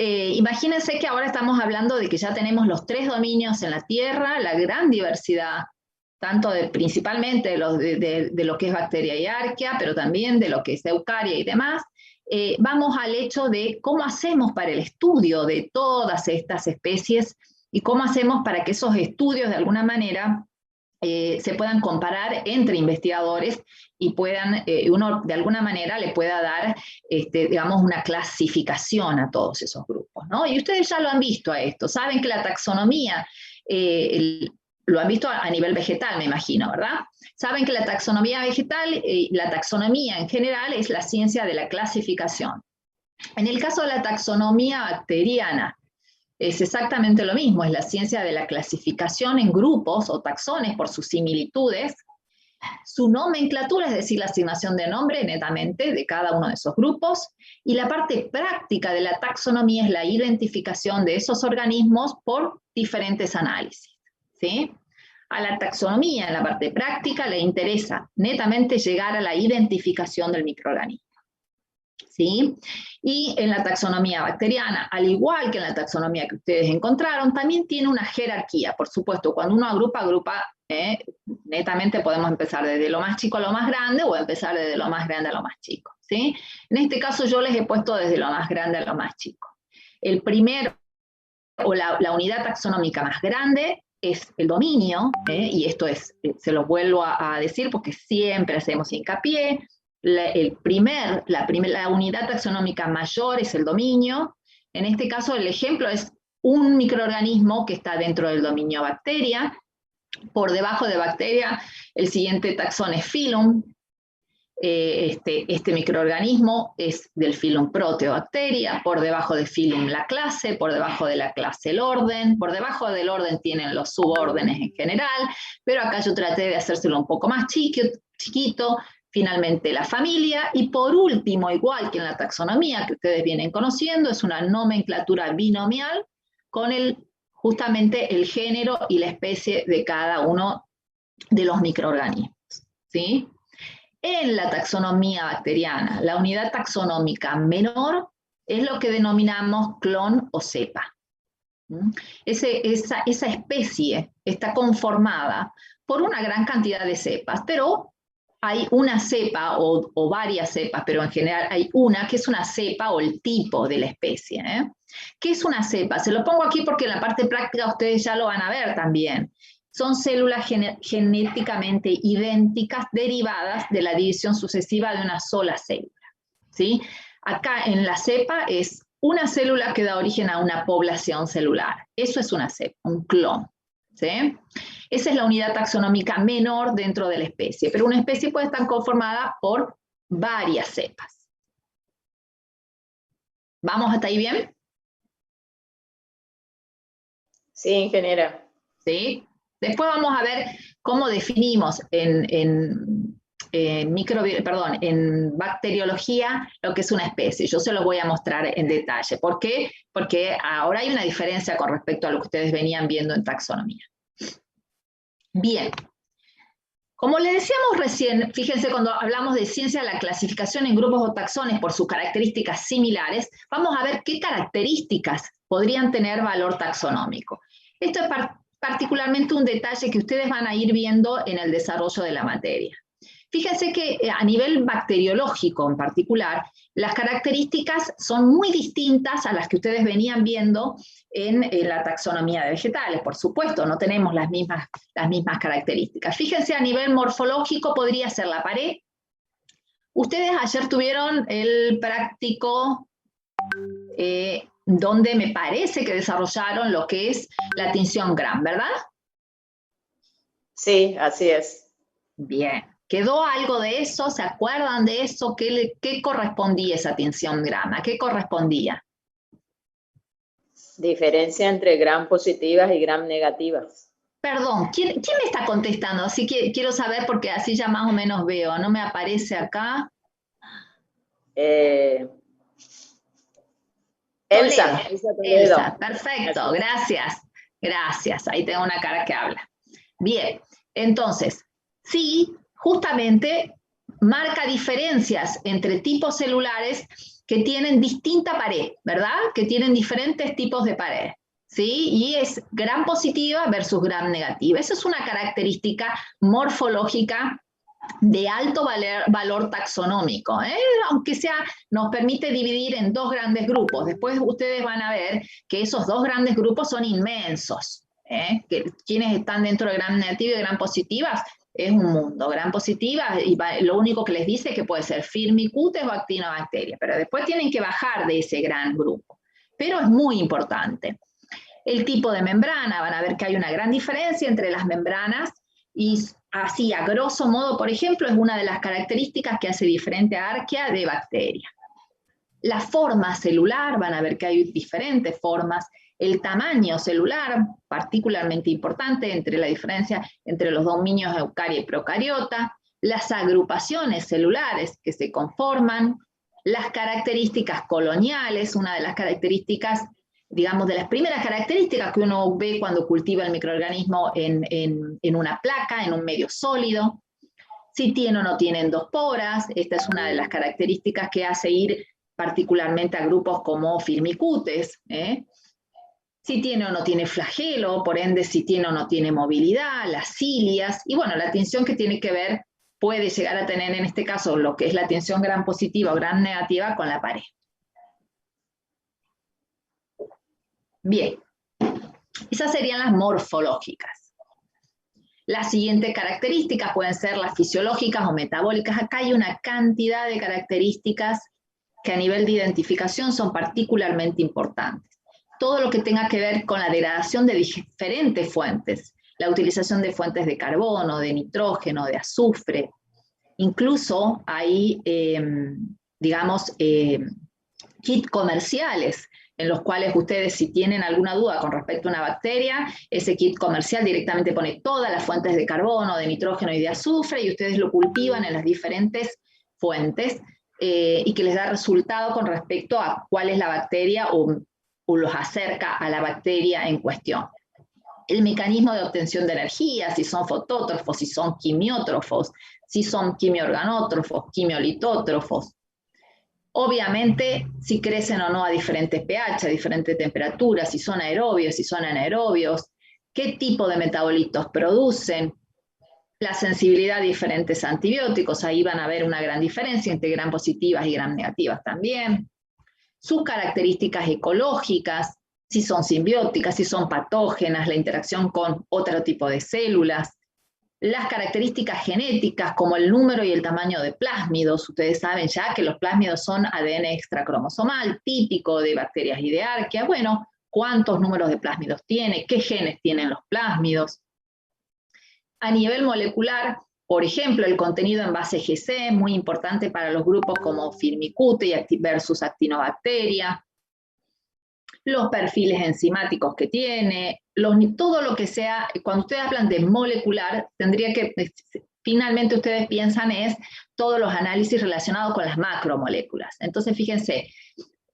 Imagínense que ahora estamos hablando de que ya tenemos los 3 dominios en la Tierra, la gran diversidad, tanto principalmente de lo que es bacteria y arquea, pero también de lo que es eucaria y demás. Vamos al hecho de cómo hacemos para el estudio de todas estas especies y cómo hacemos para que esos estudios de alguna manera se puedan comparar entre investigadores y puedan, uno de alguna manera le pueda dar, digamos, una clasificación a todos esos grupos, ¿no? Y ustedes ya lo han visto a esto, saben que la taxonomía, lo han visto a nivel vegetal, me imagino, ¿verdad? Saben que la taxonomía vegetal y la taxonomía en general es la ciencia de la clasificación. En el caso de la taxonomía bacteriana, es exactamente lo mismo, es la ciencia de la clasificación en grupos o taxones por sus similitudes, su nomenclatura, es decir, la asignación de nombre netamente de cada uno de esos grupos, y la parte práctica de la taxonomía es la identificación de esos organismos por diferentes análisis, ¿sí? A la taxonomía, en la parte práctica, le interesa netamente llegar a la identificación del microorganismo, ¿sí? Y en la taxonomía bacteriana, al igual que en la taxonomía que ustedes encontraron, también tiene una jerarquía. Por supuesto, cuando uno agrupa, netamente podemos empezar desde lo más chico a lo más grande o empezar desde lo más grande a lo más chico, ¿sí? En este caso yo les he puesto desde lo más grande a lo más chico. El primero, o la unidad taxonómica más grande, es el dominio, y esto es, se los vuelvo a decir porque siempre hacemos hincapié. La unidad taxonómica mayor es el dominio. En este caso el ejemplo es un microorganismo que está dentro del dominio bacteria. Por debajo de bacteria, el siguiente taxón es filum. Este microorganismo es del filum Proteobacteria, por debajo de filum la clase, por debajo de la clase el orden, por debajo del orden tienen los subórdenes en general, pero acá yo traté de hacérselo un poco más chiquito, finalmente la familia, y por último, igual que en la taxonomía que ustedes vienen conociendo, es una nomenclatura binomial con justamente el género y la especie de cada uno de los microorganismos, ¿sí? En la taxonomía bacteriana, la unidad taxonómica menor es lo que denominamos clon o cepa. Esa especie está conformada por una gran cantidad de cepas, pero hay una cepa o varias cepas, pero en general hay una que es una cepa o el tipo de la especie. ¿Qué es una cepa? Se lo pongo aquí porque en la parte práctica ustedes ya lo van a ver también. Son células genéticamente idénticas derivadas de la división sucesiva de una sola célula, ¿sí? Acá en la cepa es una célula que da origen a una población celular. Eso es una cepa, un clon, ¿sí? Esa es la unidad taxonómica menor dentro de la especie, pero una especie puede estar conformada por varias cepas. ¿Vamos hasta ahí bien? Sí, ingeniera. ¿Sí? Después vamos a ver cómo definimos en bacteriología lo que es una especie. Yo se los voy a mostrar en detalle. ¿Por qué? Porque ahora hay una diferencia con respecto a lo que ustedes venían viendo en taxonomía. Bien. Como les decíamos recién, fíjense cuando hablamos de ciencia de la clasificación en grupos o taxones por sus características similares, vamos a ver qué características podrían tener valor taxonómico. Esto es particularmente un detalle que ustedes van a ir viendo en el desarrollo de la materia. Fíjense que a nivel bacteriológico en particular, las características son muy distintas a las que ustedes venían viendo en la taxonomía de vegetales. Por supuesto, no tenemos las mismas características. Fíjense, a nivel morfológico podría ser la pared. Ustedes ayer tuvieron el práctico donde me parece que desarrollaron lo que es la tinción Gram, ¿verdad? Sí, así es. Bien. ¿Quedó algo de eso? ¿Se acuerdan de eso? ¿Qué correspondía esa tinción Gram? ¿A qué correspondía? Diferencia entre gram positivas y gram negativas. Perdón, ¿quién me está contestando? Así que quiero saber porque así ya más o menos veo. No me aparece acá. Elsa. Elsa, perfecto, gracias. Gracias, ahí tengo una cara que habla. Bien, entonces, sí, justamente marca diferencias entre tipos celulares que tienen distinta pared, ¿verdad? Que tienen diferentes tipos de pared, ¿sí? Y es gram positiva versus gram negativa. Esa es una característica morfológica de alto valor taxonómico, aunque nos permite dividir en dos grandes grupos. Después ustedes van a ver que esos dos grandes grupos son inmensos, Que quienes están dentro de gram negativas y gram positivas, es un mundo. Gram positivas, y lo único que les dice es que puede ser firmicutes o actinobacteria, pero después tienen que bajar de ese gran grupo. Pero es muy importante. El tipo de membrana, van a ver que hay una gran diferencia entre las membranas, y así, a grosso modo, por ejemplo, es una de las características que hace diferente a arquea de bacteria. La forma celular, van a ver que hay diferentes formas. El tamaño celular, particularmente importante entre la diferencia entre los dominios eucaria y procariota. Las agrupaciones celulares que se conforman. Las características coloniales, una de las características, digamos, de las primeras características que uno ve cuando cultiva el microorganismo en una placa, en un medio sólido. Si tiene o no tiene endosporas, esta es una de las características que hace ir particularmente a grupos como firmicutes, si tiene o no tiene flagelo, por ende si tiene o no tiene movilidad, las cilias, y bueno, la tensión que tiene que ver, puede llegar a tener en este caso lo que es la tensión gram positiva o gram negativa con la pared. Bien, esas serían las morfológicas. Las siguientes características pueden ser las fisiológicas o metabólicas. Acá hay una cantidad de características que a nivel de identificación son particularmente importantes. Todo lo que tenga que ver con la degradación de diferentes fuentes, la utilización de fuentes de carbono, de nitrógeno, de azufre, incluso hay, digamos, kits comerciales en los cuales ustedes, si tienen alguna duda con respecto a una bacteria, ese kit comercial directamente pone todas las fuentes de carbono, de nitrógeno y de azufre, y ustedes lo cultivan en las diferentes fuentes, y que les da resultado con respecto a cuál es la bacteria o los acerca a la bacteria en cuestión. El mecanismo de obtención de energía, si son fotótrofos, si son quimiótrofos, si son quimiorganótrofos, quimiolitótrofos. Obviamente, si crecen o no a diferentes pH, a diferentes temperaturas, si son aerobios, si son anaerobios, qué tipo de metabolitos producen, la sensibilidad a diferentes antibióticos, ahí van a ver una gran diferencia entre gram positivas y gram negativas también. Sus características ecológicas, si son simbióticas, si son patógenas, la interacción con otro tipo de células. Las características genéticas, como el número y el tamaño de plásmidos. Ustedes saben ya que los plásmidos son ADN extracromosomal, típico de bacterias y de arquea. Bueno, ¿cuántos números de plásmidos tiene? ¿Qué genes tienen los plásmidos? A nivel molecular, por ejemplo, el contenido en base GC, muy importante para los grupos como Firmicutes versus Actinobacteria. Los perfiles enzimáticos que tiene, todo lo que sea, cuando ustedes hablan de molecular, tendría que, finalmente ustedes piensan es todos los análisis relacionados con las macromoléculas. Entonces, fíjense,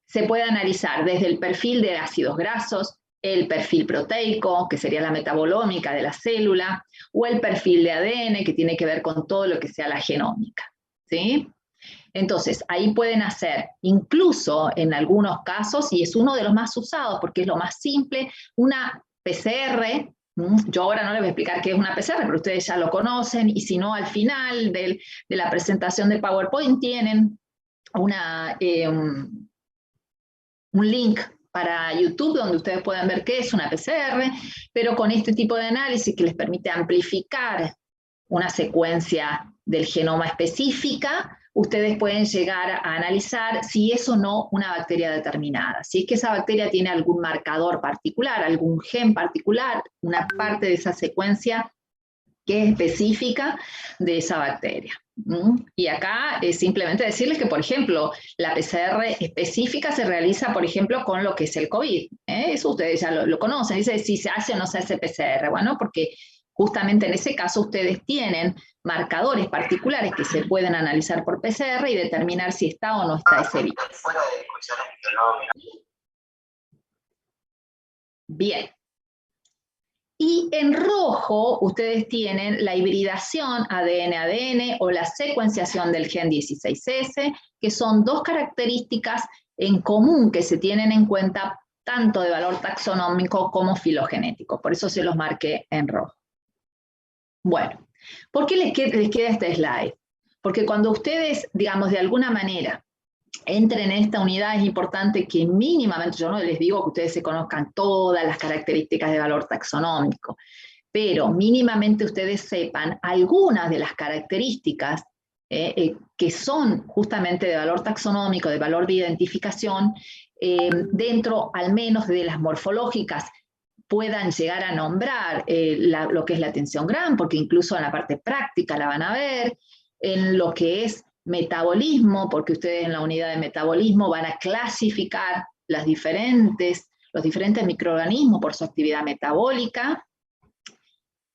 se puede analizar desde el perfil de ácidos grasos, el perfil proteico, que sería la metabolómica de la célula, o el perfil de ADN, que tiene que ver con todo lo que sea la genómica, ¿sí? Entonces, ahí pueden hacer, incluso en algunos casos, y es uno de los más usados porque es lo más simple, una PCR. Yo ahora no les voy a explicar qué es una PCR, pero ustedes ya lo conocen, y si no, al final de la presentación de PowerPoint tienen un link para YouTube donde ustedes pueden ver qué es una PCR, pero con este tipo de análisis que les permite amplificar una secuencia del genoma específica, ustedes pueden llegar a analizar si es o no una bacteria determinada, si es que esa bacteria tiene algún marcador particular, algún gen particular, una parte de esa secuencia que es específica de esa bacteria. Y acá es simplemente decirles que, por ejemplo, la PCR específica se realiza, por ejemplo, con lo que es el COVID. Eso ustedes ya lo conocen, dice si se hace o no se hace PCR. Bueno, porque justamente en ese caso ustedes tienen marcadores particulares que se pueden analizar por PCR y determinar si está o no está ese virus. Bien. Y en rojo ustedes tienen la hibridación ADN-ADN o la secuenciación del gen 16S, que son dos características en común que se tienen en cuenta tanto de valor taxonómico como filogenético. Por eso se los marqué en rojo. Bueno, ¿por qué les queda este slide? Porque cuando ustedes, digamos, de alguna manera entren en esta unidad es importante que mínimamente, yo no les digo que ustedes se conozcan todas las características de valor taxonómico, pero mínimamente ustedes sepan algunas de las características que son justamente de valor taxonómico, de valor de identificación, dentro al menos de las morfológicas puedan llegar a nombrar lo que es la tensión Gram, porque incluso en la parte práctica la van a ver, en lo que es metabolismo, porque ustedes en la unidad de metabolismo van a clasificar los diferentes microorganismos por su actividad metabólica,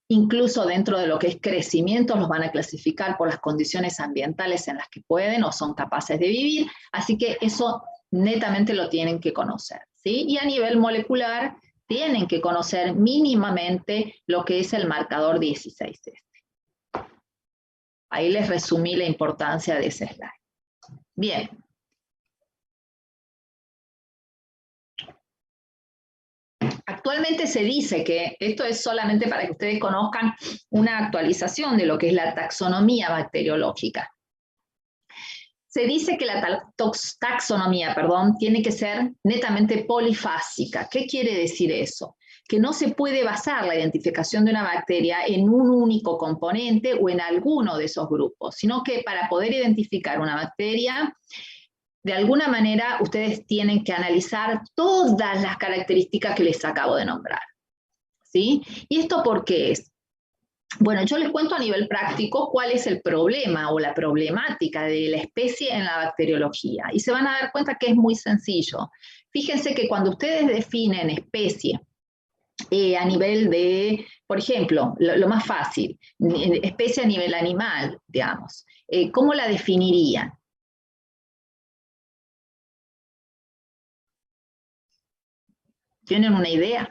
incluso dentro de lo que es crecimiento los van a clasificar por las condiciones ambientales en las que pueden o son capaces de vivir, así que eso netamente lo tienen que conocer, ¿sí? Y a nivel molecular tienen que conocer mínimamente lo que es el marcador 16 este. Ahí les resumí la importancia de ese slide. Bien. Actualmente se dice que, esto es solamente para que ustedes conozcan una actualización de lo que es la taxonomía bacteriológica. Se dice que la taxonomía, tiene que ser netamente polifásica. ¿Qué quiere decir eso? Que no se puede basar la identificación de una bacteria en un único componente o en alguno de esos grupos, sino que para poder identificar una bacteria, de alguna manera ustedes tienen que analizar todas las características que les acabo de nombrar, ¿sí? ¿Y esto por qué es? Bueno, yo les cuento a nivel práctico cuál es el problema o la problemática de la especie en la bacteriología, y se van a dar cuenta que es muy sencillo. Fíjense que cuando ustedes definen especie, a nivel de, por ejemplo, lo más fácil, especie a nivel animal, digamos, ¿cómo la definirían? ¿Tienen una idea?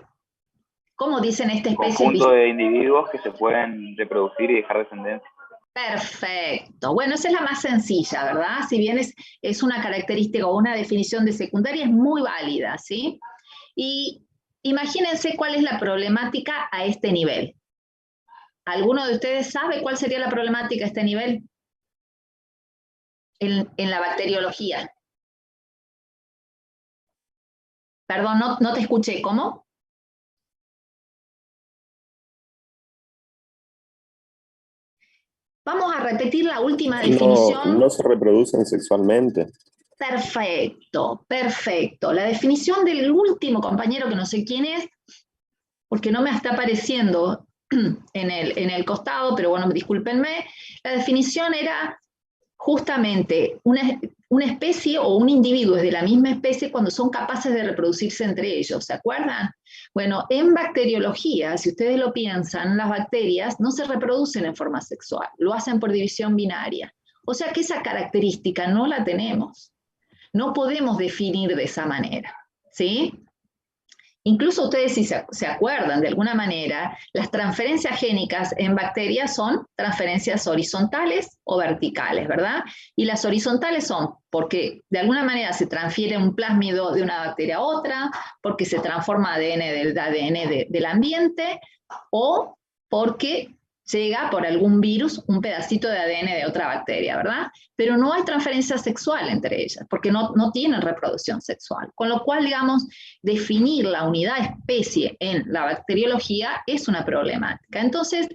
¿Cómo dicen esta especie? Conjunto de individuos que se pueden reproducir y dejar descendencia. Perfecto. Bueno, esa es la más sencilla, ¿verdad? Si bien es una característica o una definición de secundaria, es muy válida, ¿sí? Y imagínense cuál es la problemática a este nivel. ¿Alguno de ustedes sabe cuál sería la problemática a este nivel? En la bacteriología. Perdón, no te escuché. ¿Cómo? Vamos a repetir la última definición. No se reproducen sexualmente. Perfecto, perfecto. La definición del último compañero, que no sé quién es, porque no me está apareciendo en el costado, pero bueno, discúlpenme, la definición era justamente una especie o un individuo es de la misma especie cuando son capaces de reproducirse entre ellos, ¿se acuerdan? Bueno, en bacteriología, si ustedes lo piensan, las bacterias no se reproducen en forma sexual, lo hacen por división binaria. O sea que esa característica no la tenemos. No podemos definir de esa manera, ¿sí? Incluso ustedes, si se acuerdan de alguna manera, las transferencias génicas en bacterias son transferencias horizontales o verticales, ¿verdad? Y las horizontales son porque de alguna manera se transfiere un plásmido de una bacteria a otra, porque se transforma ADN del ADN del ambiente, o porque llega por algún virus un pedacito de ADN de otra bacteria, ¿verdad? Pero no hay transferencia sexual entre ellas, porque no tienen reproducción sexual. Con lo cual, digamos, definir la unidad especie en la bacteriología es una problemática. Entonces,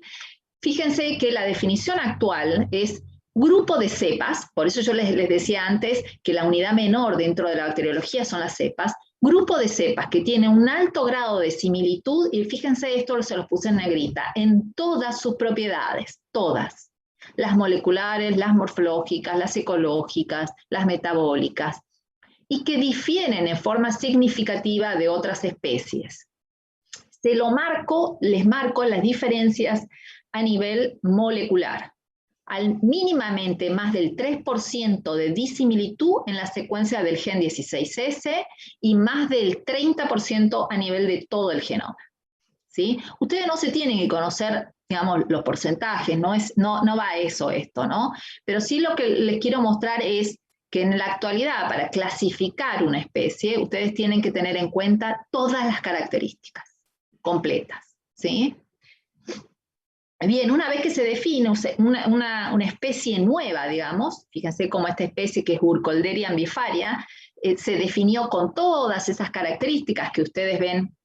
fíjense que la definición actual es grupo de cepas, por eso yo les decía antes que la unidad menor dentro de la bacteriología son las cepas, grupo de cepas que tiene un alto grado de similitud, y fíjense esto se los puse en negrita, en todas sus propiedades, todas, las moleculares, las morfológicas, las ecológicas, las metabólicas, y que difieren en forma significativa de otras especies. Les marco las diferencias a nivel molecular. Al mínimamente más del 3% de disimilitud en la secuencia del gen 16S y más del 30% a nivel de todo el genoma, ¿sí? Ustedes no se tienen que conocer, digamos, los porcentajes, no va a eso esto, ¿no? Pero sí lo que les quiero mostrar es que en la actualidad, para clasificar una especie, ustedes tienen que tener en cuenta todas las características completas, ¿sí? Bien, una vez que se define una especie nueva, digamos, fíjense como esta especie que es Burkholderia ambifaria, se definió con todas esas características que ustedes ven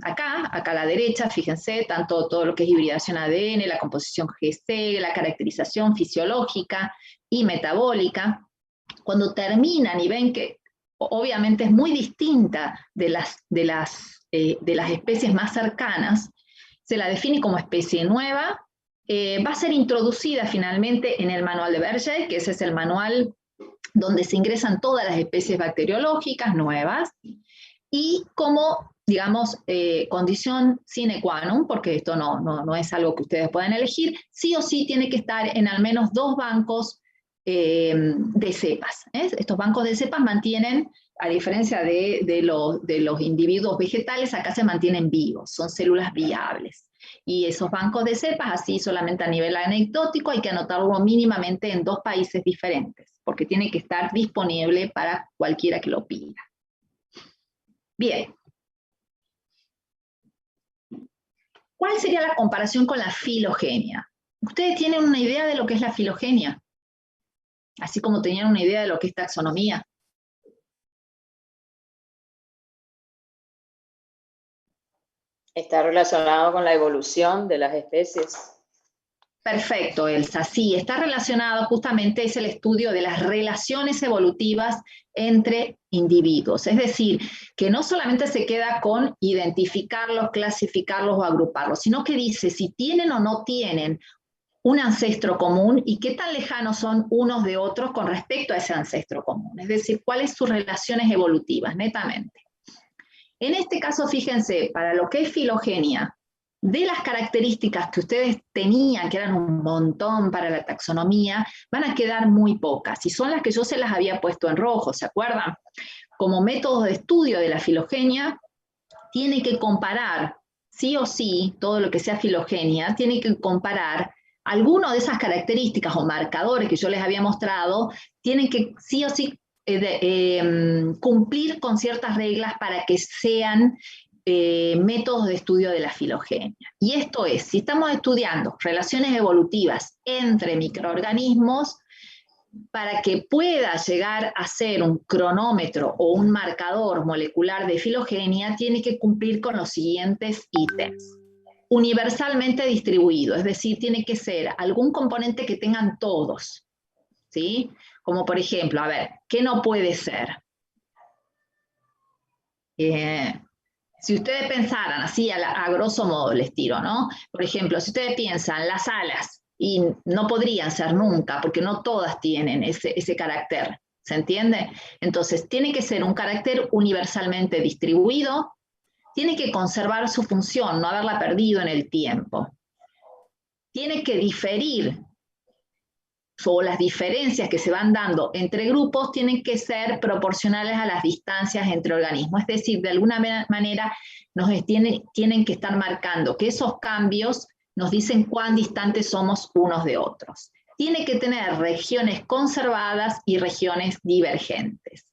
acá a la derecha, fíjense, tanto todo lo que es hibridación ADN, la composición GC, la caracterización fisiológica y metabólica. Cuando terminan y ven que obviamente es muy distinta de las especies más cercanas, se la define como especie nueva, va a ser introducida finalmente en el manual de Berger, que ese es el manual donde se ingresan todas las especies bacteriológicas nuevas, y como, digamos, condición sine qua non, porque esto no es algo que ustedes puedan elegir, sí o sí tiene que estar en al menos 2 bancos de cepas. Estos bancos de cepas mantienen, a diferencia de los individuos vegetales, acá se mantienen vivos, son células viables. Y esos bancos de cepas, así solamente a nivel anecdótico, hay que anotarlo mínimamente en 2 países diferentes, porque tiene que estar disponible para cualquiera que lo pida. Bien. ¿Cuál sería la comparación con la filogenia? ¿Ustedes tienen una idea de lo que es la filogenia? Así como tenían una idea de lo que es taxonomía. Está relacionado con la evolución de las especies. Perfecto, Elsa. Sí, está relacionado, justamente es el estudio de las relaciones evolutivas entre individuos. Es decir, que no solamente se queda con identificarlos, clasificarlos o agruparlos, sino que dice si tienen o no tienen un ancestro común y qué tan lejanos son unos de otros con respecto a ese ancestro común. Es decir, cuáles sus relaciones evolutivas, netamente. En este caso, fíjense, para lo que es filogenia, de las características que ustedes tenían, que eran un montón para la taxonomía, van a quedar muy pocas, y son las que yo se las había puesto en rojo, ¿se acuerdan? Como método de estudio de la filogenia, tiene que comparar, sí o sí, todo lo que sea filogenia, tiene que comparar algunas de esas características o marcadores que yo les había mostrado, tienen que sí o sí cumplir con ciertas reglas para que sean métodos de estudio de la filogenia. Y esto es, si estamos estudiando relaciones evolutivas entre microorganismos, para que pueda llegar a ser un cronómetro o un marcador molecular de filogenia, tiene que cumplir con los siguientes ítems. Universalmente distribuido, es decir, tiene que ser algún componente que tengan todos, ¿sí? Como por ejemplo, a ver, ¿qué no puede ser? Si ustedes pensaran así, a grosso modo les tiro, ¿no? Por ejemplo, si ustedes piensan las alas, y no podrían ser nunca, porque no todas tienen ese carácter, ¿se entiende? Entonces, tiene que ser un carácter universalmente distribuido, tiene que conservar su función, no haberla perdido en el tiempo. Tiene que diferir, o las diferencias que se van dando entre grupos tienen que ser proporcionales a las distancias entre organismos. Es decir, de alguna manera tienen que estar marcando que esos cambios nos dicen cuán distantes somos unos de otros. Tiene que tener regiones conservadas y regiones divergentes.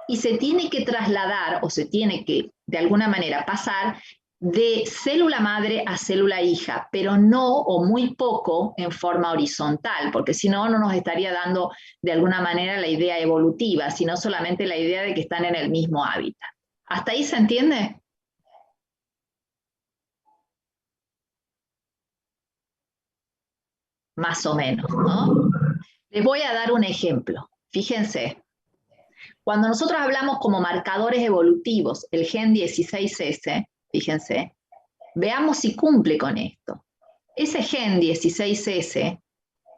Y se tiene que trasladar, o se tiene que, de alguna manera, pasar de célula madre a célula hija, pero no o muy poco en forma horizontal, porque si no, no nos estaría dando de alguna manera la idea evolutiva, sino solamente la idea de que están en el mismo hábitat. ¿Hasta ahí se entiende? Más o menos, ¿no? Les voy a dar un ejemplo. Fíjense, cuando nosotros hablamos como marcadores evolutivos, el gen 16S, fíjense, veamos si cumple con esto. Ese gen 16S,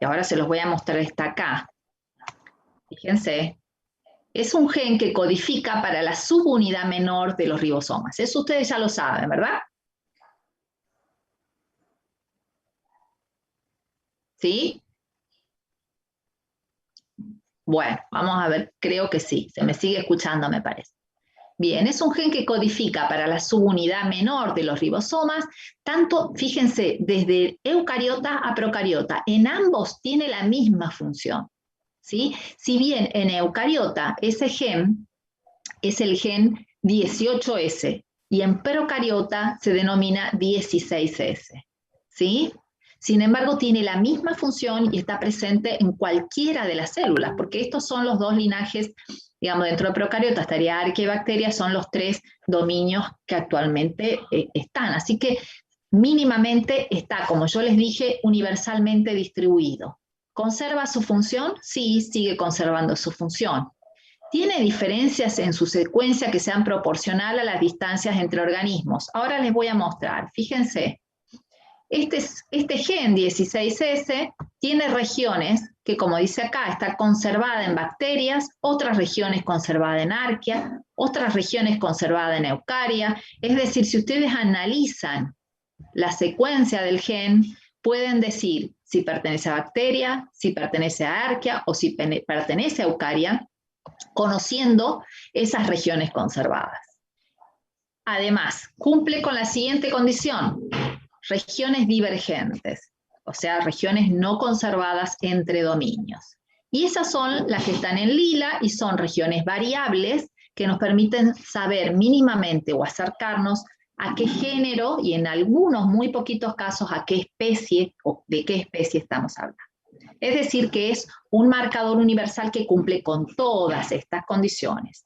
y ahora se los voy a mostrar, está acá. Fíjense, es un gen que codifica para la subunidad menor de los ribosomas. Eso ustedes ya lo saben, ¿verdad? ¿Sí? Bueno, vamos a ver, creo que sí, se me sigue escuchando, me parece. Bien, es un gen que codifica para la subunidad menor de los ribosomas, tanto, fíjense, desde eucariota a procariota, en ambos tiene la misma función, ¿sí? Si bien en eucariota ese gen es el gen 18S y en procariota se denomina 16S, ¿sí? Sin embargo, tiene la misma función y está presente en cualquiera de las células, porque estos son los dos linajes, digamos, dentro de procariotas, estaría arquea y bacteria, son los 3 dominios que actualmente están. Así que mínimamente está, como yo les dije, universalmente distribuido. ¿Conserva su función? Sí, sigue conservando su función. ¿Tiene diferencias en su secuencia que sean proporcionales a las distancias entre organismos? Ahora les voy a mostrar, fíjense. Este gen 16S tiene regiones que, como dice acá, está conservada en bacterias, otras regiones conservadas en arquea, otras regiones conservadas en eucaria. Es decir, si ustedes analizan la secuencia del gen, pueden decir si pertenece a bacteria, si pertenece a arquea o si pertenece a eucaria, conociendo esas regiones conservadas. Además, cumple con la siguiente condición: regiones divergentes, o sea, regiones no conservadas entre dominios. Y esas son las que están en lila y son regiones variables que nos permiten saber mínimamente o acercarnos a qué género y en algunos muy poquitos casos a qué especie o de qué especie estamos hablando. Es decir, que es un marcador universal que cumple con todas estas condiciones.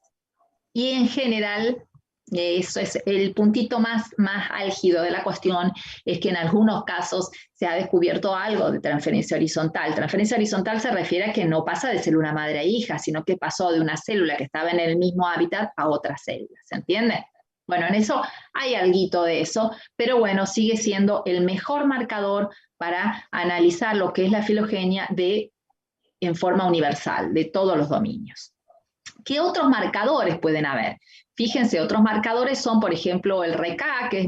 Y en general, eso es el puntito más álgido de la cuestión, es que en algunos casos se ha descubierto algo de transferencia horizontal. Transferencia horizontal se refiere a que no pasa de célula madre a hija, sino que pasó de una célula que estaba en el mismo hábitat a otra célula, ¿se entiende? Bueno, en eso hay alguito de eso, pero bueno, sigue siendo el mejor marcador para analizar lo que es la filogenia en forma universal, de todos los dominios. ¿Qué otros marcadores pueden haber? Fíjense, otros marcadores son, por ejemplo, el RK, que es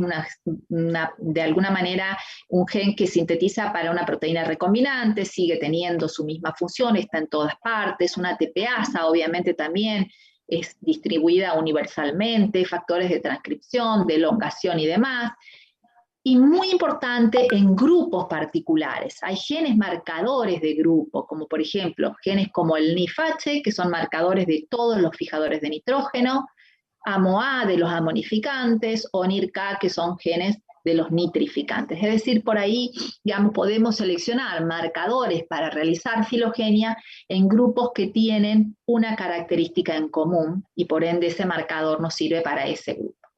de alguna manera un gen que sintetiza para una proteína recombinante, sigue teniendo su misma función, está en todas partes. Una ATPasa, obviamente, también es distribuida universalmente, factores de transcripción, de elongación y demás. Y muy importante en grupos particulares. Hay genes marcadores de grupo, como por ejemplo genes como el NIFH, que son marcadores de todos los fijadores de nitrógeno, AMOA de los amonificantes, o NIRK, que son genes de los nitrificantes. Es decir, por ahí, digamos, podemos seleccionar marcadores para realizar filogenia en grupos que tienen una característica en común, y por ende ese marcador nos sirve para ese grupo.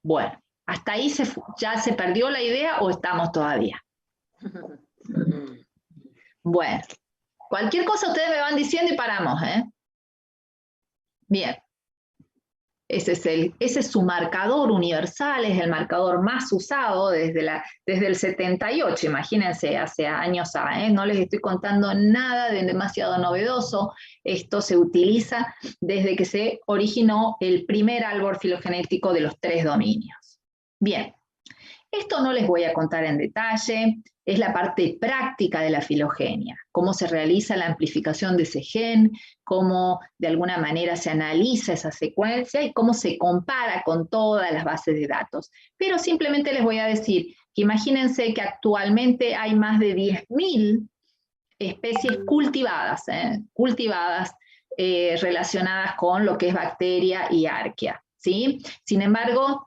Bueno. ¿Hasta ahí ya se perdió la idea o estamos todavía? Bueno, cualquier cosa ustedes me van diciendo y paramos, ¿eh? Bien. Ese es su marcador universal, es el marcador más usado desde el 78, imagínense, hace años, ¿eh? No les estoy contando nada de demasiado novedoso. Esto se utiliza desde que se originó el primer árbol filogenético de los 3 dominios. Bien, esto no les voy a contar en detalle, es la parte práctica de la filogenia, cómo se realiza la amplificación de ese gen, cómo de alguna manera se analiza esa secuencia y cómo se compara con todas las bases de datos. Pero simplemente les voy a decir que imagínense que actualmente hay más de 10.000 especies cultivadas, relacionadas con lo que es bacteria y arquea, ¿sí? Sin embargo,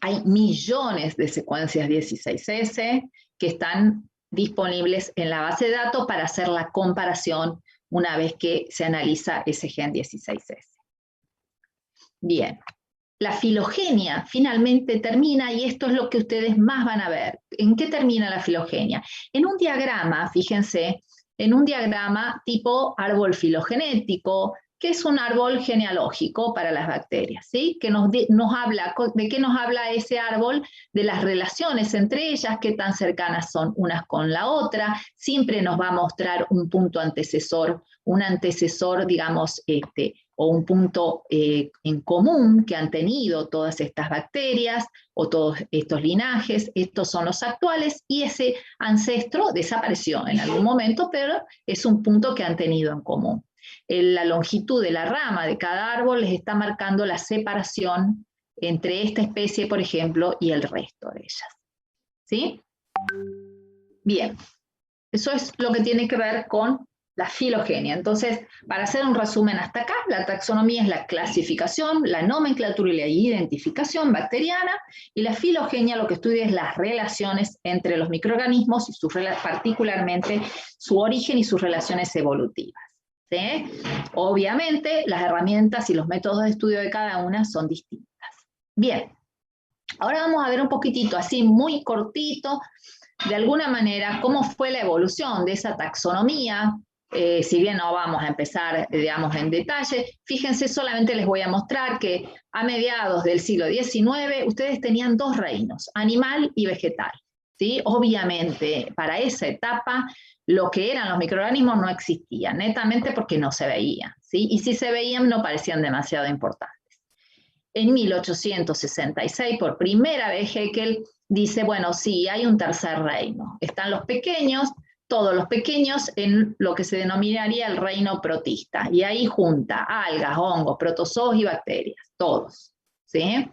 hay millones de secuencias 16S que están disponibles en la base de datos para hacer la comparación una vez que se analiza ese gen 16S. Bien, la filogenia finalmente termina, y esto es lo que ustedes más van a ver. ¿En qué termina la filogenia? En un diagrama, fíjense, en un diagrama tipo árbol filogenético, que es un árbol genealógico para las bacterias, ¿sí? Que ¿de qué nos habla ese árbol? De las relaciones entre ellas, qué tan cercanas son unas con la otra. Siempre nos va a mostrar un punto antecesor, digamos, o un punto en común que han tenido todas estas bacterias o todos estos linajes. Estos son los actuales, y ese ancestro desapareció en algún momento, pero es un punto que han tenido en común. La longitud de la rama de cada árbol les está marcando la separación entre esta especie, por ejemplo, y el resto de ellas. ¿Sí? Bien. Eso es lo que tiene que ver con la filogenia. Entonces, para hacer un resumen hasta acá, la taxonomía es la clasificación, la nomenclatura y la identificación bacteriana, y la filogenia lo que estudia es las relaciones entre los microorganismos, y particularmente su origen y sus relaciones evolutivas. ¿Sí? Obviamente, las herramientas y los métodos de estudio de cada una son distintas. Bien, ahora vamos a ver un poquitito, así muy cortito, de alguna manera, cómo fue la evolución de esa taxonomía. Si bien no vamos a empezar, digamos, en detalle, fíjense, solamente les voy a mostrar que a mediados del siglo XIX ustedes tenían dos reinos, animal y vegetal. ¿Sí? Obviamente, para esa etapa, lo que eran los microorganismos no existían, netamente porque no se veían. ¿Sí? Y si se veían, no parecían demasiado importantes. En 1866, por primera vez, Haeckel dice, bueno, sí, hay un tercer reino. Están los pequeños, todos los pequeños en lo que se denominaría el reino protista. Y ahí junta algas, hongos, protozoos y bacterias, todos. ¿Sí?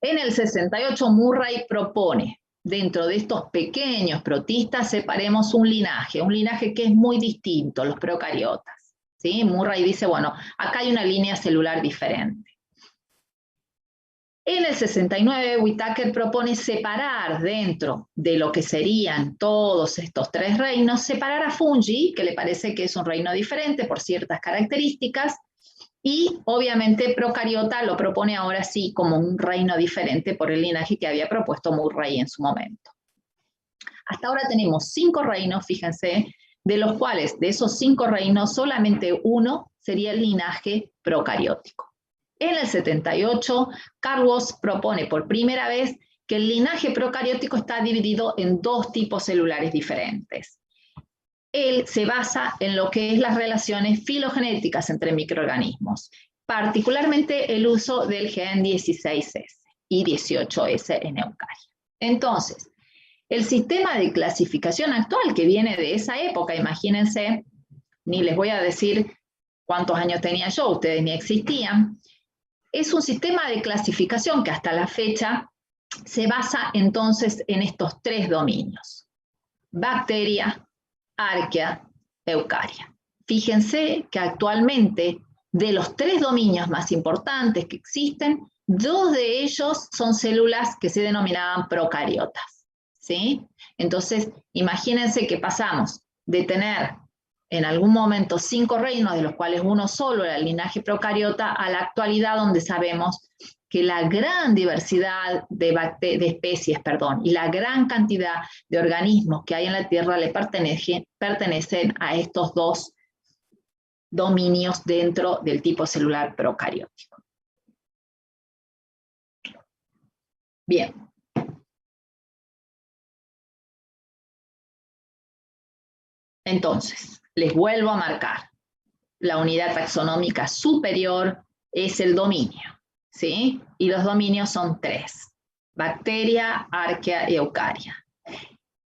En el 68 Murray propone, dentro de estos pequeños protistas, separemos un linaje que es muy distinto, los procariotas. ¿Sí? Murray dice, bueno, acá hay una línea celular diferente. En el 69, Whitaker propone separar dentro de lo que serían todos estos tres reinos, separar a fungi, que le parece que es un reino diferente por ciertas características, y obviamente procariota lo propone ahora sí como un reino diferente por el linaje que había propuesto Murray en su momento. Hasta ahora tenemos 5 reinos, fíjense, de los cuales de esos 5 reinos solamente uno sería el linaje procariótico. En el 78, Carl Woese propone por primera vez que el linaje procariótico está dividido en 2 tipos celulares diferentes. Él se basa en lo que es las relaciones filogenéticas entre microorganismos, particularmente el uso del gen 16S y 18S en eucaria. Entonces, el sistema de clasificación actual que viene de esa época, imagínense, ni les voy a decir cuántos años tenía yo, ustedes ni existían, es un sistema de clasificación que hasta la fecha se basa entonces en estos 3 dominios: bacteria, arquea, eucaria. Fíjense que actualmente de los 3 dominios más importantes que existen, 2 de ellos son células que se denominaban procariotas. ¿Sí? Entonces, imagínense que pasamos de tener en algún momento 5 reinos, de los cuales uno solo era el linaje procariota, a la actualidad donde sabemos que la gran diversidad de especies, y la gran cantidad de organismos que hay en la Tierra le pertenecen a estos 2 dominios dentro del tipo celular procariótico. Bien. Entonces, les vuelvo a marcar. La unidad taxonómica superior es el dominio, ¿sí? Y los dominios son 3. Bacteria, arquea y eucaria.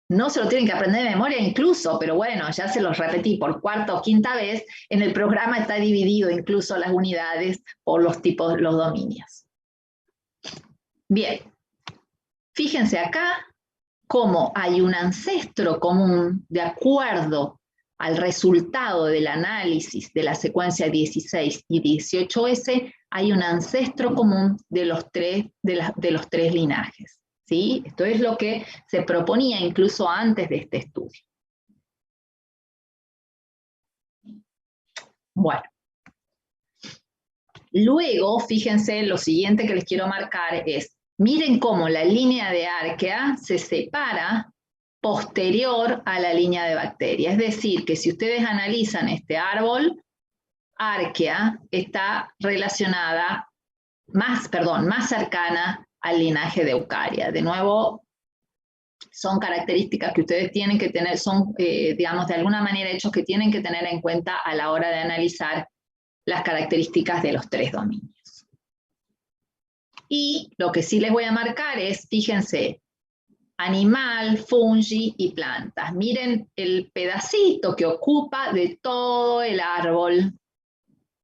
No se lo tienen que aprender de memoria incluso, pero bueno, ya se los repetí por 4ª o 5ª vez. En el programa está dividido incluso las unidades por los tipos, los dominios. Bien. Fíjense acá cómo hay un ancestro común de acuerdo al resultado del análisis de la secuencia 16 y 18S, hay un ancestro común de los 3 linajes. ¿Sí? Esto es lo que se proponía incluso antes de este estudio. Bueno. Luego, fíjense, lo siguiente que les quiero marcar es, miren cómo la línea de arquea se separa posterior a la línea de bacteria. Es decir, que si ustedes analizan este árbol, arquea está relacionada, más cercana al linaje de eucaria. De nuevo, son características que ustedes tienen que tener, son, digamos, de alguna manera hechos que tienen que tener en cuenta a la hora de analizar las características de los 3 dominios. Y lo que sí les voy a marcar es, fíjense, animal, fungi y plantas. Miren el pedacito que ocupa de todo el árbol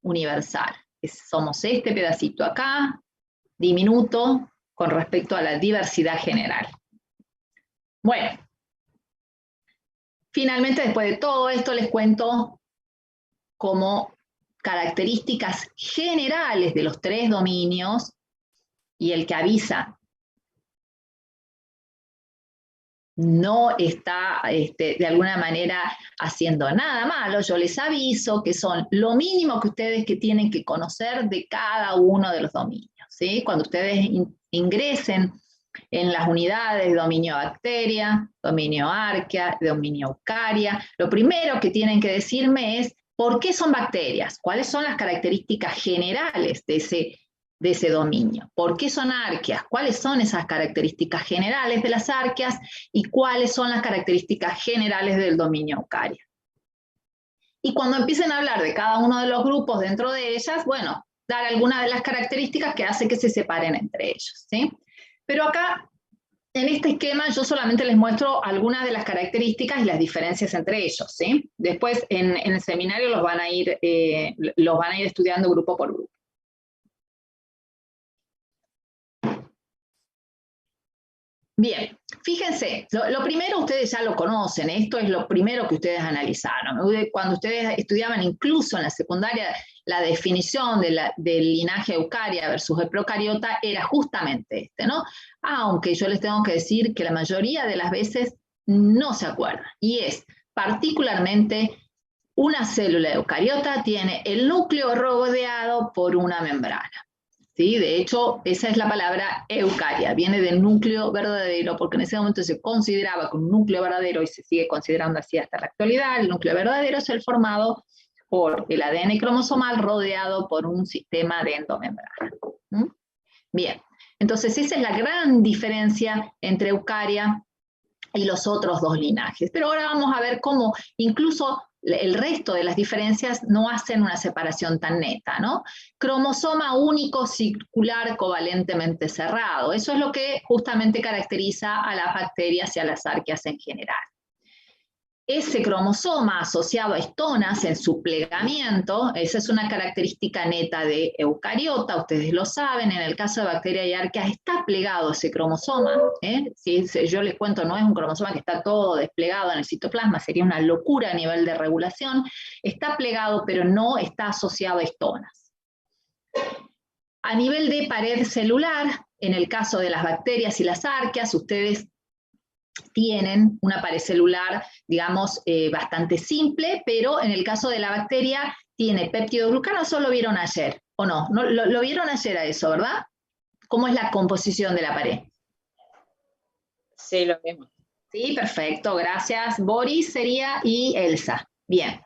universal. Somos este pedacito acá, diminuto, con respecto a la diversidad general. Bueno, finalmente, después de todo esto, les cuento como características generales de los 3 dominios, y el que avisa no está de alguna manera haciendo nada malo. Yo les aviso que son lo mínimo que ustedes tienen que conocer de cada uno de los dominios, ¿sí? Cuando ustedes ingresen en las unidades de dominio bacteria, dominio arquea, dominio eucaria, lo primero que tienen que decirme es ¿por qué son bacterias? ¿Cuáles son las características generales de ese dominio? ¿Por qué son arqueas? ¿Cuáles son esas características generales de las arqueas? ¿Y cuáles son las características generales del dominio eucaria? Y cuando empiecen a hablar de cada uno de los grupos dentro de ellas, bueno, dar algunas de las características que hace que se separen entre ellos, ¿sí? Pero acá, en este esquema, yo solamente les muestro algunas de las características y las diferencias entre ellos, ¿sí? Después, en el seminario los van a ir estudiando grupo por grupo. Bien, fíjense, lo primero ustedes ya lo conocen, esto es lo primero que ustedes analizaron. Cuando ustedes estudiaban incluso en la secundaria, la definición del linaje eucaria versus el procariota era justamente ¿no? Aunque yo les tengo que decir que la mayoría de las veces no se acuerdan. Y es particularmente una célula eucariota tiene el núcleo rodeado por una membrana. ¿Sí? De hecho, esa es la palabra eucaria, viene del núcleo verdadero, porque en ese momento se consideraba que un núcleo verdadero, y se sigue considerando así hasta la actualidad, el núcleo verdadero es el formado por el ADN cromosomal rodeado por un sistema de endomembrana. ¿Mm? Bien, entonces esa es la gran diferencia entre eucaria y los otros 2 linajes. Pero ahora vamos a ver cómo incluso el resto de las diferencias no hacen una separación tan neta, ¿no? Cromosoma único circular covalentemente cerrado. Eso es lo que justamente caracteriza a las bacterias y a las arqueas en general. Ese cromosoma asociado a estonas en su plegamiento, esa es una característica neta de eucariota, ustedes lo saben, en el caso de bacteria y arqueas está plegado ese cromosoma, si yo les cuento, no es un cromosoma que está todo desplegado en el citoplasma, sería una locura a nivel de regulación, está plegado pero no está asociado a estonas. A nivel de pared celular, en el caso de las bacterias y las arqueas, ustedes tienen una pared celular, digamos, bastante simple, pero en el caso de la bacteria tiene péptidoglucano. ¿Eso lo vieron ayer o no? Lo vieron ayer a eso, ¿verdad? ¿Cómo es la composición de la pared? Sí, lo mismo. Sí, perfecto, gracias. Boris sería y Elsa. Bien.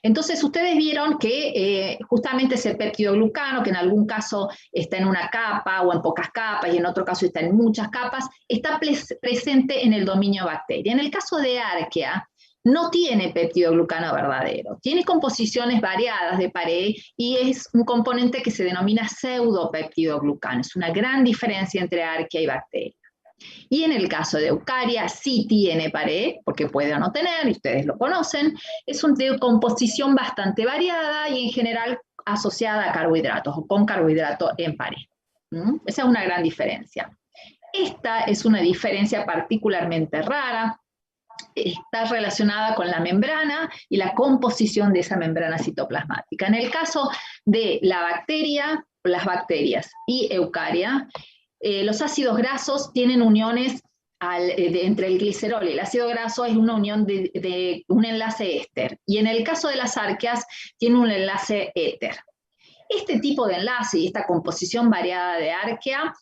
Entonces ustedes vieron que justamente ese peptidoglucano, que en algún caso está en una capa o en pocas capas y en otro caso está en muchas capas, está presente en el dominio bacteria. En el caso de arquea, no tiene peptidoglucano verdadero, tiene composiciones variadas de pared y es un componente que se denomina pseudopeptidoglucano. Es una gran diferencia entre arquea y bacteria. Y en el caso de eucaria sí tiene pared, porque puede o no tener, y ustedes lo conocen, es de composición bastante variada y en general asociada a carbohidratos o con carbohidrato en pared. Esa es una gran diferencia. Esta es una diferencia particularmente rara, está relacionada con la membrana y la composición de esa membrana citoplasmática. En el caso de la bacteria, las bacterias y eucaria, los ácidos grasos tienen uniones entre el glicerol y el ácido graso, es una unión de un enlace éster. Y en el caso de las arqueas, tiene un enlace éter. Este tipo de enlace y esta composición variada de arquea,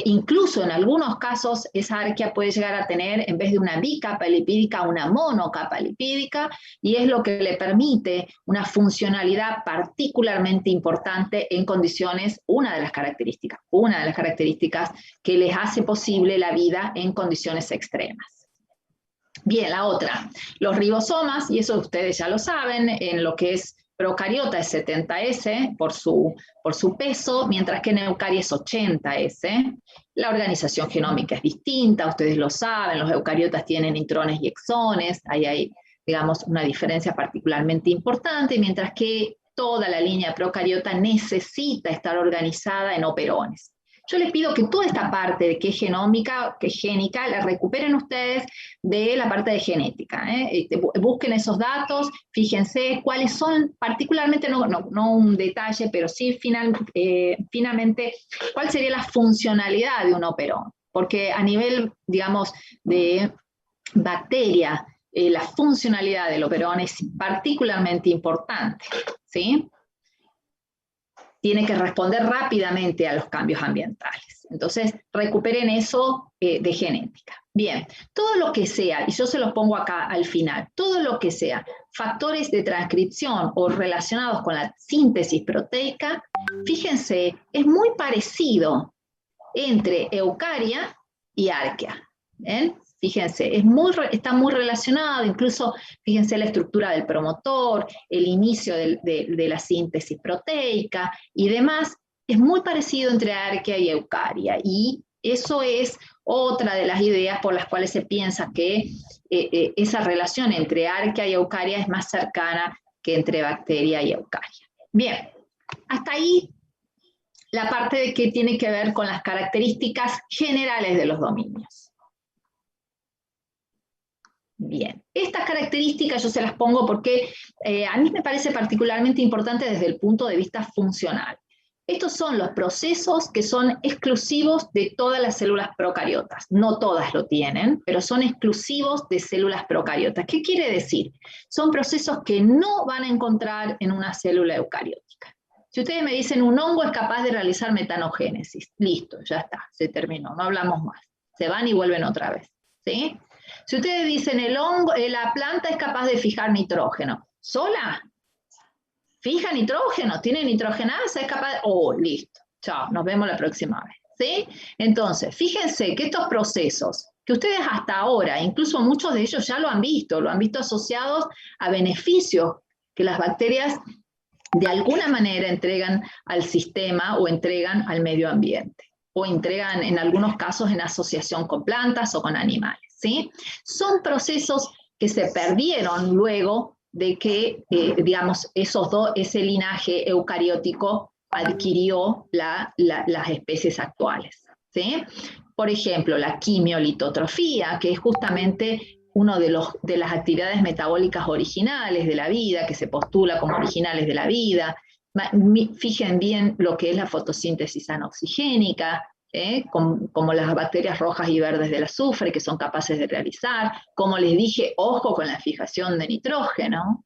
incluso en algunos casos, esa arquea puede llegar a tener, en vez de una bicapa lipídica, una monocapa lipídica, y es lo que le permite una funcionalidad particularmente importante en condiciones, una de las características que les hace posible la vida en condiciones extremas. Bien, la otra, los ribosomas, y eso ustedes ya lo saben, en lo que es procariota es 70S por su peso, mientras que en eucaria es 80S. La organización genómica es distinta, ustedes lo saben, los eucariotas tienen intrones y exones, ahí hay, digamos, una diferencia particularmente importante, mientras que toda la línea procariota necesita estar organizada en operones. Yo les pido que toda esta parte de que es genómica, que es génica, la recuperen ustedes de la parte de genética. Busquen esos datos, fíjense cuáles son, particularmente, no un detalle, pero sí finalmente, cuál sería la funcionalidad de un operón. Porque a nivel, digamos, de bacteria, la funcionalidad del operón es particularmente importante, ¿sí? Tiene que responder rápidamente a los cambios ambientales. Entonces, recuperen eso de genética. Bien, todo lo que sea, y yo se los pongo acá al final, todo lo que sea factores de transcripción o relacionados con la síntesis proteica, fíjense, es muy parecido entre eucaria y arquea. ¿Ven? Fíjense, está muy relacionado, incluso fíjense la estructura del promotor, el inicio de la síntesis proteica y demás, es muy parecido entre arquea y eucaria, y eso es otra de las ideas por las cuales se piensa que esa relación entre arquea y eucaria es más cercana que entre bacteria y eucaria. Bien, hasta ahí la parte de que tiene que ver con las características generales de los dominios. Bien, estas características yo se las pongo porque a mí me parece particularmente importante desde el punto de vista funcional. Estos son los procesos que son exclusivos de todas las células procariotas. No todas lo tienen, pero son exclusivos de células procariotas. ¿Qué quiere decir? Son procesos que no van a encontrar en una célula eucariótica. Si ustedes me dicen un hongo es capaz de realizar metanogénesis, listo, ya está, se terminó, no hablamos más. Se van y vuelven otra vez, ¿sí? Si ustedes dicen el hongo, la planta es capaz de fijar nitrógeno, ¿sola? Fija nitrógeno, tiene nitrogenasa, es capaz de... Oh, listo, chao, nos vemos la próxima vez, ¿sí? Entonces, fíjense que estos procesos, que ustedes hasta ahora, incluso muchos de ellos ya lo han visto asociados a beneficios que las bacterias de alguna manera entregan al sistema o entregan al medio ambiente, o entregan en algunos casos en asociación con plantas o con animales, ¿sí? Son procesos que se perdieron luego de que, digamos, ese linaje eucariótico adquirió las especies actuales, ¿sí? Por ejemplo, la quimiolitotrofía, que es justamente una de las actividades metabólicas originales de la vida, que se postula como originales de la vida. Fijen bien lo que es la fotosíntesis anoxigénica, como las bacterias rojas y verdes del azufre, que son capaces de realizar. Como les dije, ojo con la fijación de nitrógeno,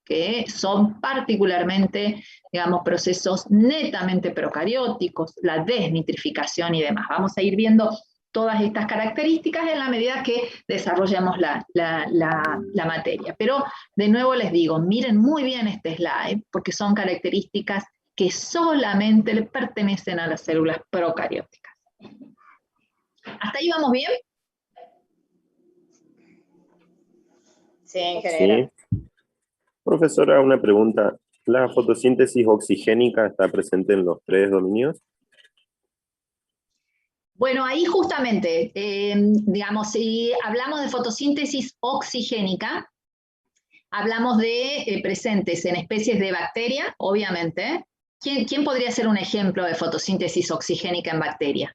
que son particularmente, digamos, procesos netamente procarióticos, la desnitrificación y demás. Vamos a ir viendo todas estas características en la medida que desarrollemos la materia. Pero, de nuevo les digo, miren muy bien este slide, porque son características que solamente le pertenecen a las células procarióticas. ¿Hasta ahí vamos bien? Sí, en general. Sí. Profesora, una pregunta. ¿La fotosíntesis oxigénica está presente en los 3 dominios? Bueno, ahí justamente, digamos, si hablamos de fotosíntesis oxigénica, hablamos de presentes en especies de bacteria, obviamente. ¿Quién podría ser un ejemplo de fotosíntesis oxigénica en bacteria?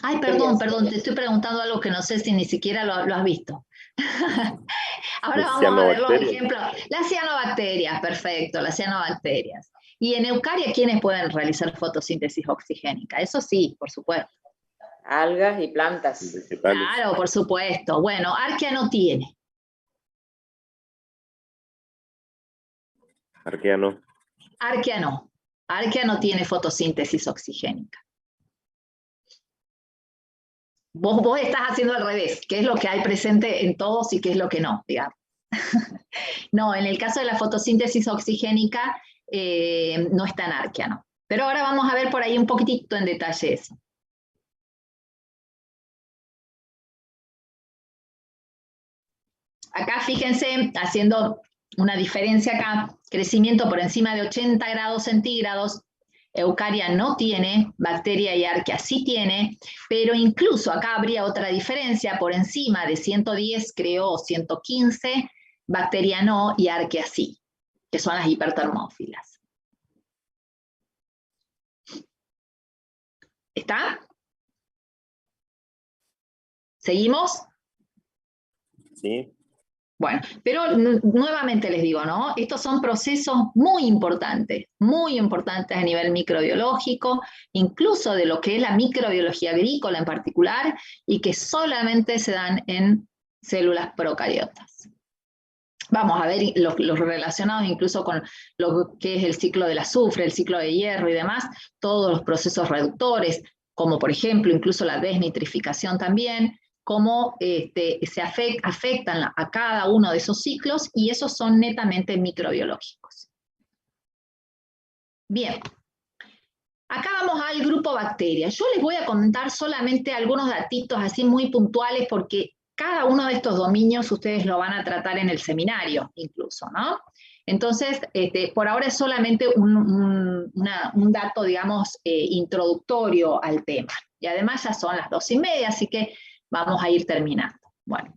Ay, perdón, te estoy preguntando algo que no sé si ni siquiera lo has visto. Ahora vamos a ver los ejemplos. Las cianobacterias, perfecto, las cianobacterias. Y en eucaria, ¿quiénes pueden realizar fotosíntesis oxigénica? Eso sí, por supuesto. Algas y plantas. Vegetales. Claro, por supuesto. Bueno, arquea no tiene. Arquea no. Arquea no. Arquea no tiene fotosíntesis oxigénica. Vos estás haciendo al revés, qué es lo que hay presente en todos y qué es lo que no, digamos. No, en el caso de la fotosíntesis oxigénica no está en arquea, no. Pero ahora vamos a ver por ahí un poquitito en detalle eso. Acá fíjense, haciendo una diferencia acá, crecimiento por encima de 80 grados centígrados, eucaria no tiene, bacteria y arquea sí tiene, pero incluso acá habría otra diferencia, por encima de 110, creo, o 115, bacteria no y arquea sí, que son las hipertermófilas. ¿Está? ¿Seguimos? Sí. Bueno, pero nuevamente les digo, ¿no? Estos son procesos muy importantes a nivel microbiológico, incluso de lo que es la microbiología agrícola en particular, y que solamente se dan en células procariotas. Vamos a ver los relacionados incluso con lo que es el ciclo del azufre, el ciclo de hierro y demás, todos los procesos reductores, como por ejemplo incluso la desnitrificación también, cómo se afectan a cada uno de esos ciclos, y esos son netamente microbiológicos. Bien, acá vamos al grupo bacterias. Yo les voy a comentar solamente algunos datitos así muy puntuales, porque cada uno de estos dominios ustedes lo van a tratar en el seminario incluso, ¿no? Entonces, por ahora es solamente un dato, digamos, introductorio al tema. Y además ya son las 2:30, así que vamos a ir terminando. Bueno,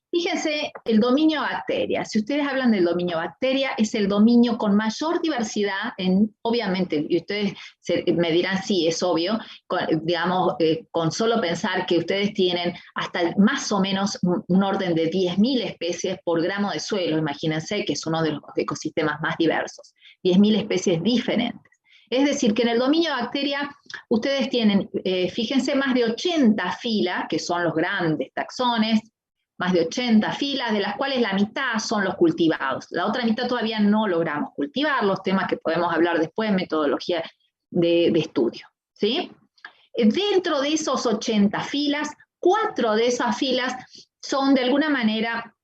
fíjense, el dominio bacteria. Si ustedes hablan del dominio bacteria, es el dominio con mayor diversidad, obviamente, y ustedes me dirán, sí, es obvio, con solo pensar que ustedes tienen hasta más o menos un orden de 10.000 especies por gramo de suelo. Imagínense que es uno de los ecosistemas más diversos. 10.000 especies diferentes. Es decir, que en el dominio bacteria ustedes tienen, fíjense, más de 80 filas, que son los grandes taxones, más de 80 filas, de las cuales la mitad son los cultivados. La otra mitad todavía no logramos cultivar, los temas que podemos hablar después, metodología de estudio, ¿sí? Dentro de esos 80 filas, 4 de esas filas son de alguna manera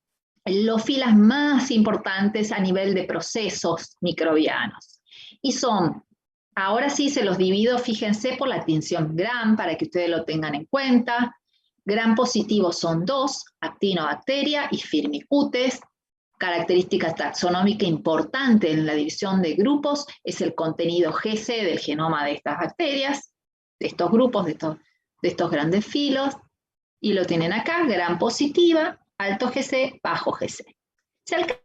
las filas más importantes a nivel de procesos microbianos. Y son, ahora sí se los divido, fíjense, por la atención Gram, para que ustedes lo tengan en cuenta. Gram positivo son 2, Actinobacteria y Firmicutes. Característica taxonómica importante en la división de grupos es el contenido GC del genoma de estas bacterias, de estos grupos, de estos grandes filos, y lo tienen acá, Gram positiva, alto GC, bajo GC. Se alcanza.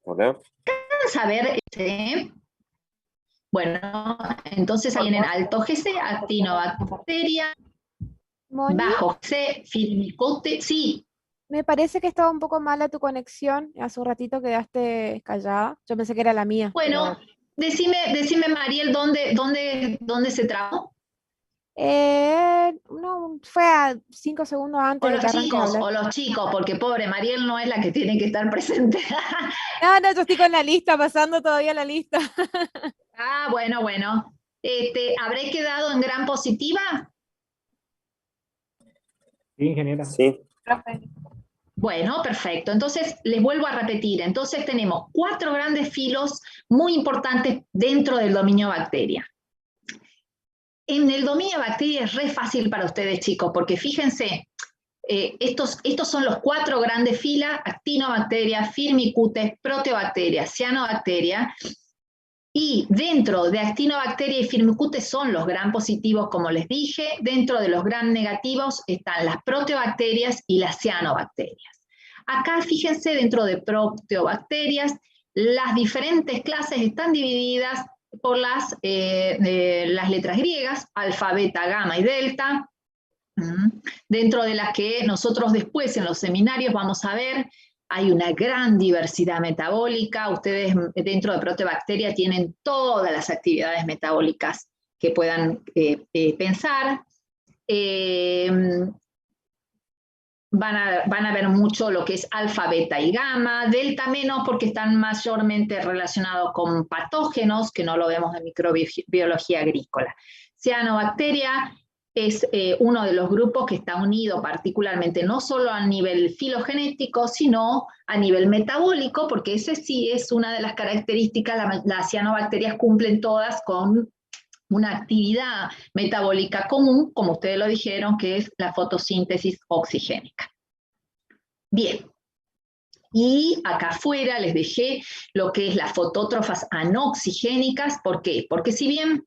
Hola. A ver, bueno, entonces ahí vienen alto GC, actinobacteria, Moni, bajo GC, Firmicutes, sí. me parece que estaba un poco mala tu conexión. Hace un ratito quedaste callada. Yo pensé que era la mía. Bueno, decime Mariel, ¿dónde se trabó? No, fue a 5 segundos antes O de los que arranques a chicos, hablar. porque pobre Mariel no es la que tiene que estar presente. No, yo estoy con la lista, pasando todavía la lista. Ah, bueno. ¿Habré quedado en Gram positiva? Sí, ingeniera. Sí. Bueno, perfecto. Entonces, les vuelvo a repetir. Entonces, tenemos 4 grandes filos muy importantes dentro del dominio bacteria. En el dominio bacteria es re fácil para ustedes, chicos, porque fíjense, estos son los 4 grandes filas: Actinobacteria, Firmicutes, Proteobacteria, Cianobacteria. Y dentro de Actinobacteria y Firmicutes son los gram positivos, como les dije. Dentro de los gram negativos están las proteobacterias y las cianobacterias. Acá, fíjense, dentro de proteobacterias, las diferentes clases están divididas por las letras griegas, alfa, beta, gamma y delta, dentro de las que nosotros después en los seminarios vamos a ver. Hay una gran diversidad metabólica. Ustedes dentro de proteobacteria tienen todas las actividades metabólicas que puedan pensar. Van a ver mucho lo que es alfa, beta y gamma, delta menos porque están mayormente relacionados con patógenos, que no lo vemos en microbiología agrícola. Cianobacteria es uno de los grupos que está unido particularmente no solo a nivel filogenético, sino a nivel metabólico, porque ese sí es una de las características. Las cianobacterias cumplen todas con una actividad metabólica común, como ustedes lo dijeron, que es la fotosíntesis oxigénica. Bien, y acá afuera les dejé lo que es las fotótrofas anoxigénicas. ¿Por qué? Porque si bien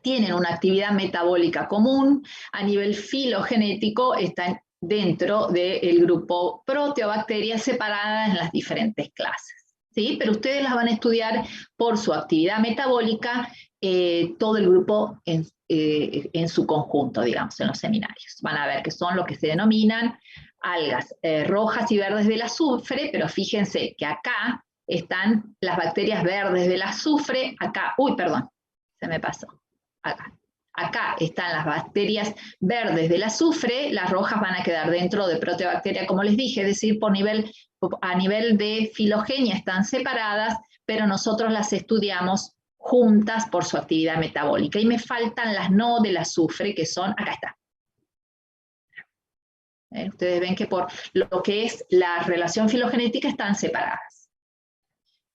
tienen una actividad metabólica común, a nivel filogenético están dentro del grupo proteobacterias separadas en las diferentes clases, ¿sí? Pero ustedes las van a estudiar por su actividad metabólica, todo el grupo en su conjunto, digamos, en los seminarios. Van a ver que son lo que se denominan algas rojas y verdes del azufre, pero fíjense que acá están las bacterias verdes del azufre, acá, uy, perdón, se me pasó, acá están las bacterias verdes del azufre, las rojas van a quedar dentro de proteobacteria, como les dije, es decir, a nivel de filogenia están separadas, pero nosotros las estudiamos juntas por su actividad metabólica. Y me faltan las no del azufre, que son, acá está. Ustedes ven que por lo que es la relación filogenética están separadas.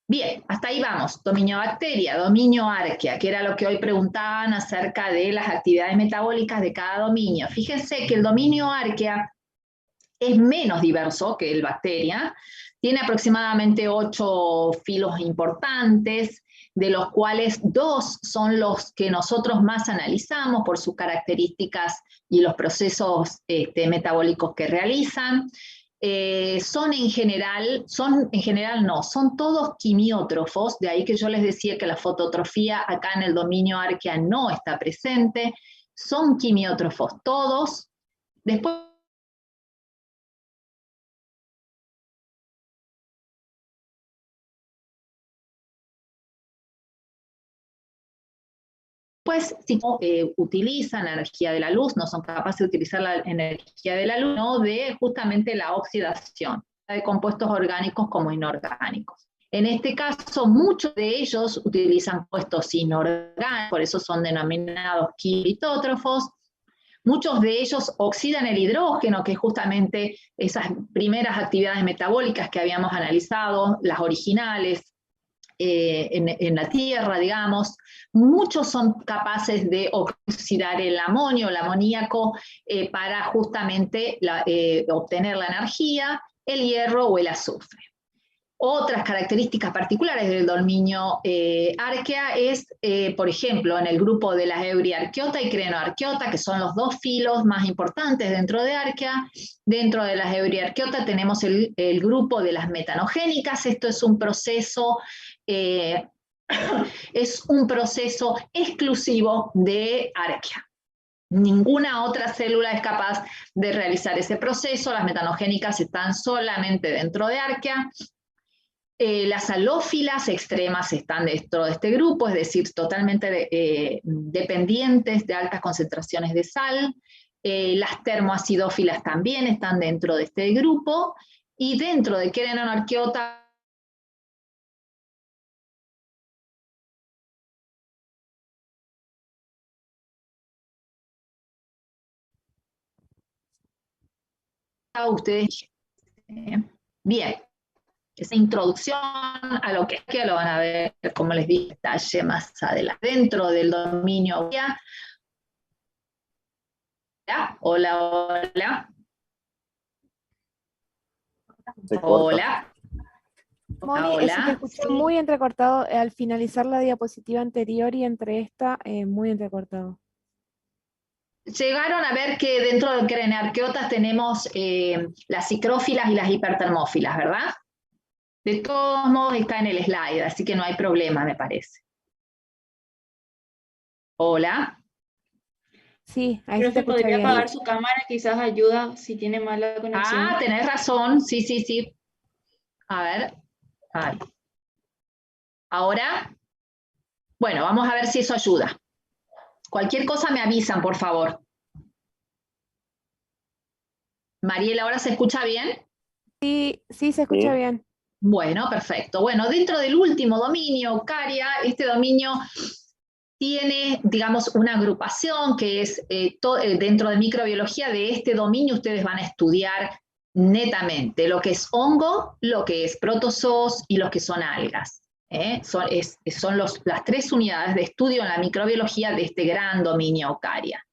Bien, hasta ahí vamos. Dominio bacteria, dominio arquea, que era lo que hoy preguntaban acerca de las actividades metabólicas de cada dominio. Fíjense que el dominio arquea es menos diverso que el bacteria, tiene aproximadamente 8 filos importantes, de los cuales 2 son los que nosotros más analizamos por sus características y los procesos metabólicos que realizan. Son todos quimiótrofos, de ahí que yo les decía que la fototrofía acá en el dominio arquea no está presente, son quimiótrofos todos. Después si utilizan la energía de la luz, no son capaces de utilizar la energía de la luz, no de justamente la oxidación de compuestos orgánicos como inorgánicos. En este caso, muchos de ellos utilizan compuestos inorgánicos, por eso son denominados quimitótrofos. Muchos de ellos oxidan el hidrógeno, que es justamente esas primeras actividades metabólicas que habíamos analizado, las originales, en la tierra, digamos. Muchos son capaces de oxidar el amonio, el amoníaco, para justamente obtener la energía, el hierro o el azufre. Otras características particulares del dominio arquea es, por ejemplo, en el grupo de las Euriarchaeota y Crenoarchaeota, que son los 2 filos más importantes dentro de arquea. Dentro de las Euriarchaeota tenemos el grupo de las metanogénicas. Esto es un proceso exclusivo de arquea. Ninguna otra célula es capaz de realizar ese proceso. Las metanogénicas están solamente dentro de arquea. Las halófilas extremas están dentro de este grupo, es decir, totalmente dependientes de altas concentraciones de sal. Las termoacidófilas también están dentro de este grupo. Y dentro de Crenoarchaeota ustedes, bien, esa introducción a lo que lo van a ver, como les dije, detalle más adelante. Dentro del dominio, hola, hola. Hola. Moni, Hola. se te escuchó muy entrecortado al finalizar la diapositiva anterior y entre esta, muy entrecortado. Llegaron a ver que dentro de Crenoarchaeota tenemos las psicrófilas y las hipertermófilas, ¿verdad? De todos modos está en el slide, así que no hay problema, me parece. Hola. Sí, ahí se te escucha podría bien. apagar su cámara, quizás ayuda si tiene mala conexión. Ah, tenés razón, sí, sí, sí. A ver. Ahí. Ahora, bueno, vamos a ver si eso ayuda. Cualquier cosa me avisan, por favor. Mariela, ¿ahora se escucha bien? Sí, sí, se escucha bien. Bueno, perfecto. Bueno, dentro del último dominio, Eukarya, este dominio tiene, digamos, una agrupación que es, dentro de microbiología de este dominio ustedes van a estudiar netamente lo que es hongo, lo que es protozoos y lo que son algas. Son las 3 unidades de estudio en la microbiología de este gran dominio Eukarya.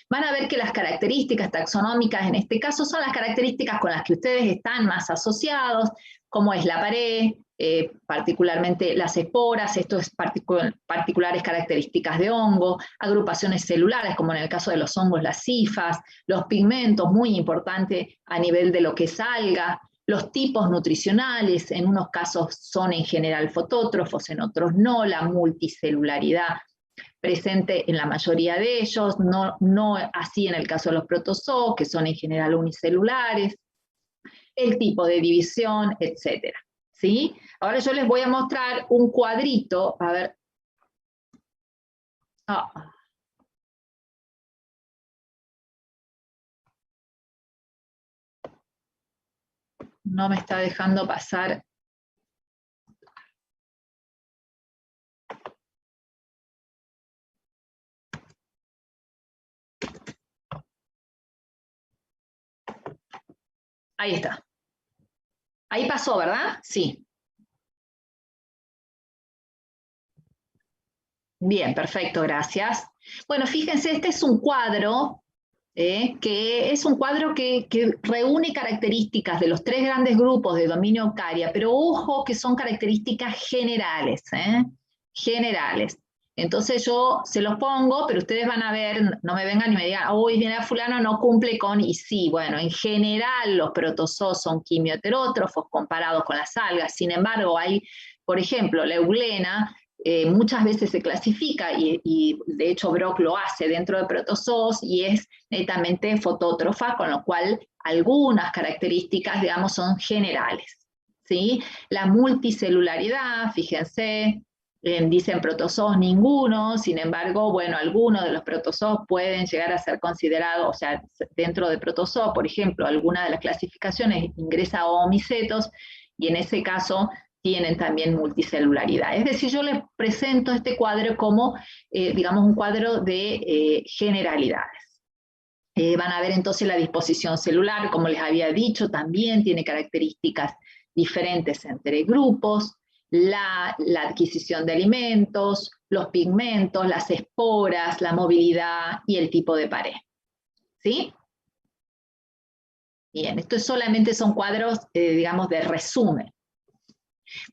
Van a ver que las características taxonómicas en este caso son las características con las que ustedes están más asociados. cómo es la pared, particularmente las esporas, esto es particulares características de hongo, agrupaciones celulares, como en el caso de los hongos, las cifas, los pigmentos, muy importante a nivel de lo que es alga, los tipos nutricionales, en unos casos son en general fotótrofos, en otros no, la multicelularidad presente en la mayoría de ellos, no así en el caso de los protozoos, que son en general unicelulares, el tipo de división, etc. ¿Sí? Ahora yo les voy a mostrar un cuadrito, a ver. No me está dejando pasar. Ahí está. Ahí pasó, ¿verdad? Sí. Bien, perfecto, gracias. Bueno, fíjense, este es un cuadro, que es un cuadro que reúne características de los tres grandes grupos de dominio Eukarya, pero ojo que son características generales, generales. Entonces yo se los pongo, pero ustedes van a ver, no me vengan y me digan, uy, mira, fulano no cumple con, y sí, bueno, en general los protozoos son quimioheterótrofos comparados con las algas, sin embargo hay, por ejemplo, la euglena, muchas veces se clasifica, y de hecho Brock lo hace dentro de protozoos, y es netamente fotótrofa, con lo cual algunas características, digamos, son generales, ¿sí? La multicelularidad, fíjense, dicen protozoos ninguno, sin embargo, bueno, algunos de los protozoos pueden llegar a ser considerados, o sea, dentro de protozoos, por ejemplo, alguna de las clasificaciones ingresa oomicetos, y en ese caso tienen también multicelularidad. Es decir, yo les presento este cuadro como, digamos, un cuadro de generalidades. Van a ver entonces la disposición celular, como les había dicho, también tiene características diferentes entre grupos, la adquisición de alimentos, los pigmentos, las esporas, la movilidad y el tipo de pared. ¿Sí? Bien, esto solamente son cuadros, digamos, de resumen.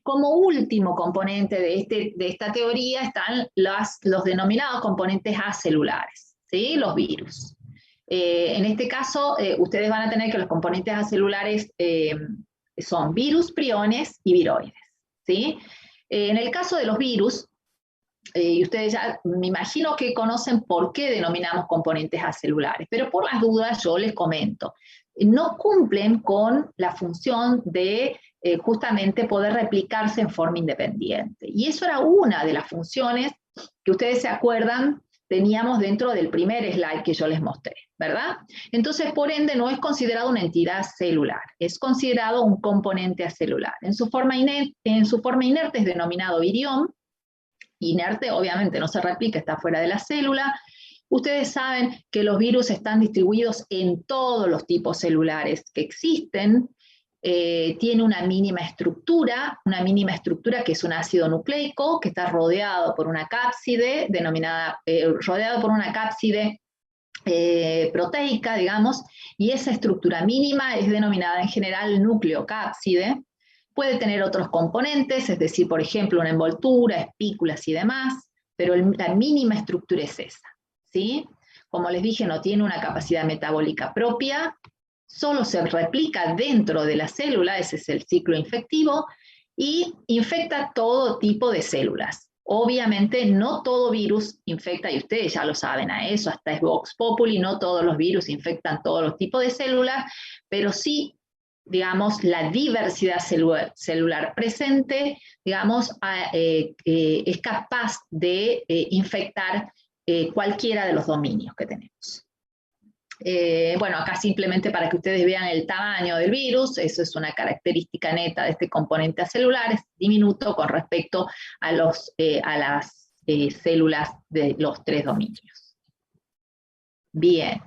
Como último componente de esta teoría están los denominados componentes acelulares, ¿sí? Los virus. En este caso, ustedes van a tener que los componentes acelulares son virus, priones y viroides, ¿sí? En el caso de los virus, y ustedes ya me imagino que conocen por qué denominamos componentes acelulares, pero por las dudas yo les comento. No cumplen con la función de justamente poder replicarse en forma independiente. Y eso era una de las funciones que ustedes se acuerdan teníamos dentro del primer slide que yo les mostré, ¿verdad? Entonces, por ende, no es considerado una entidad celular, es considerado un componente acelular. En su forma inerte es denominado virión. Inerte, obviamente, no se replica, está fuera de la célula. Ustedes saben que los virus están distribuidos en todos los tipos celulares que existen. Tiene una mínima estructura que es un ácido nucleico, que está rodeado por una cápside, rodeado por una cápside proteica, digamos, y esa estructura mínima es denominada en general nucleocápside. Puede tener otros componentes, es decir, por ejemplo, una envoltura, espículas y demás, pero la mínima estructura es esa, ¿sí? Como les dije, no tiene una capacidad metabólica propia, solo se replica dentro de la célula, ese es el ciclo infectivo, y infecta todo tipo de células. Obviamente no todo virus infecta, y ustedes ya lo saben a eso, hasta es Vox Populi, no todos los virus infectan todos los tipos de células, pero sí, digamos, la diversidad celular presente, digamos, es capaz de infectar cualquiera de los dominios que tenemos. Bueno, acá simplemente para que ustedes vean el tamaño del virus, eso es una característica neta de este componente acelular, es diminuto con respecto a las células de los tres dominios. Bien.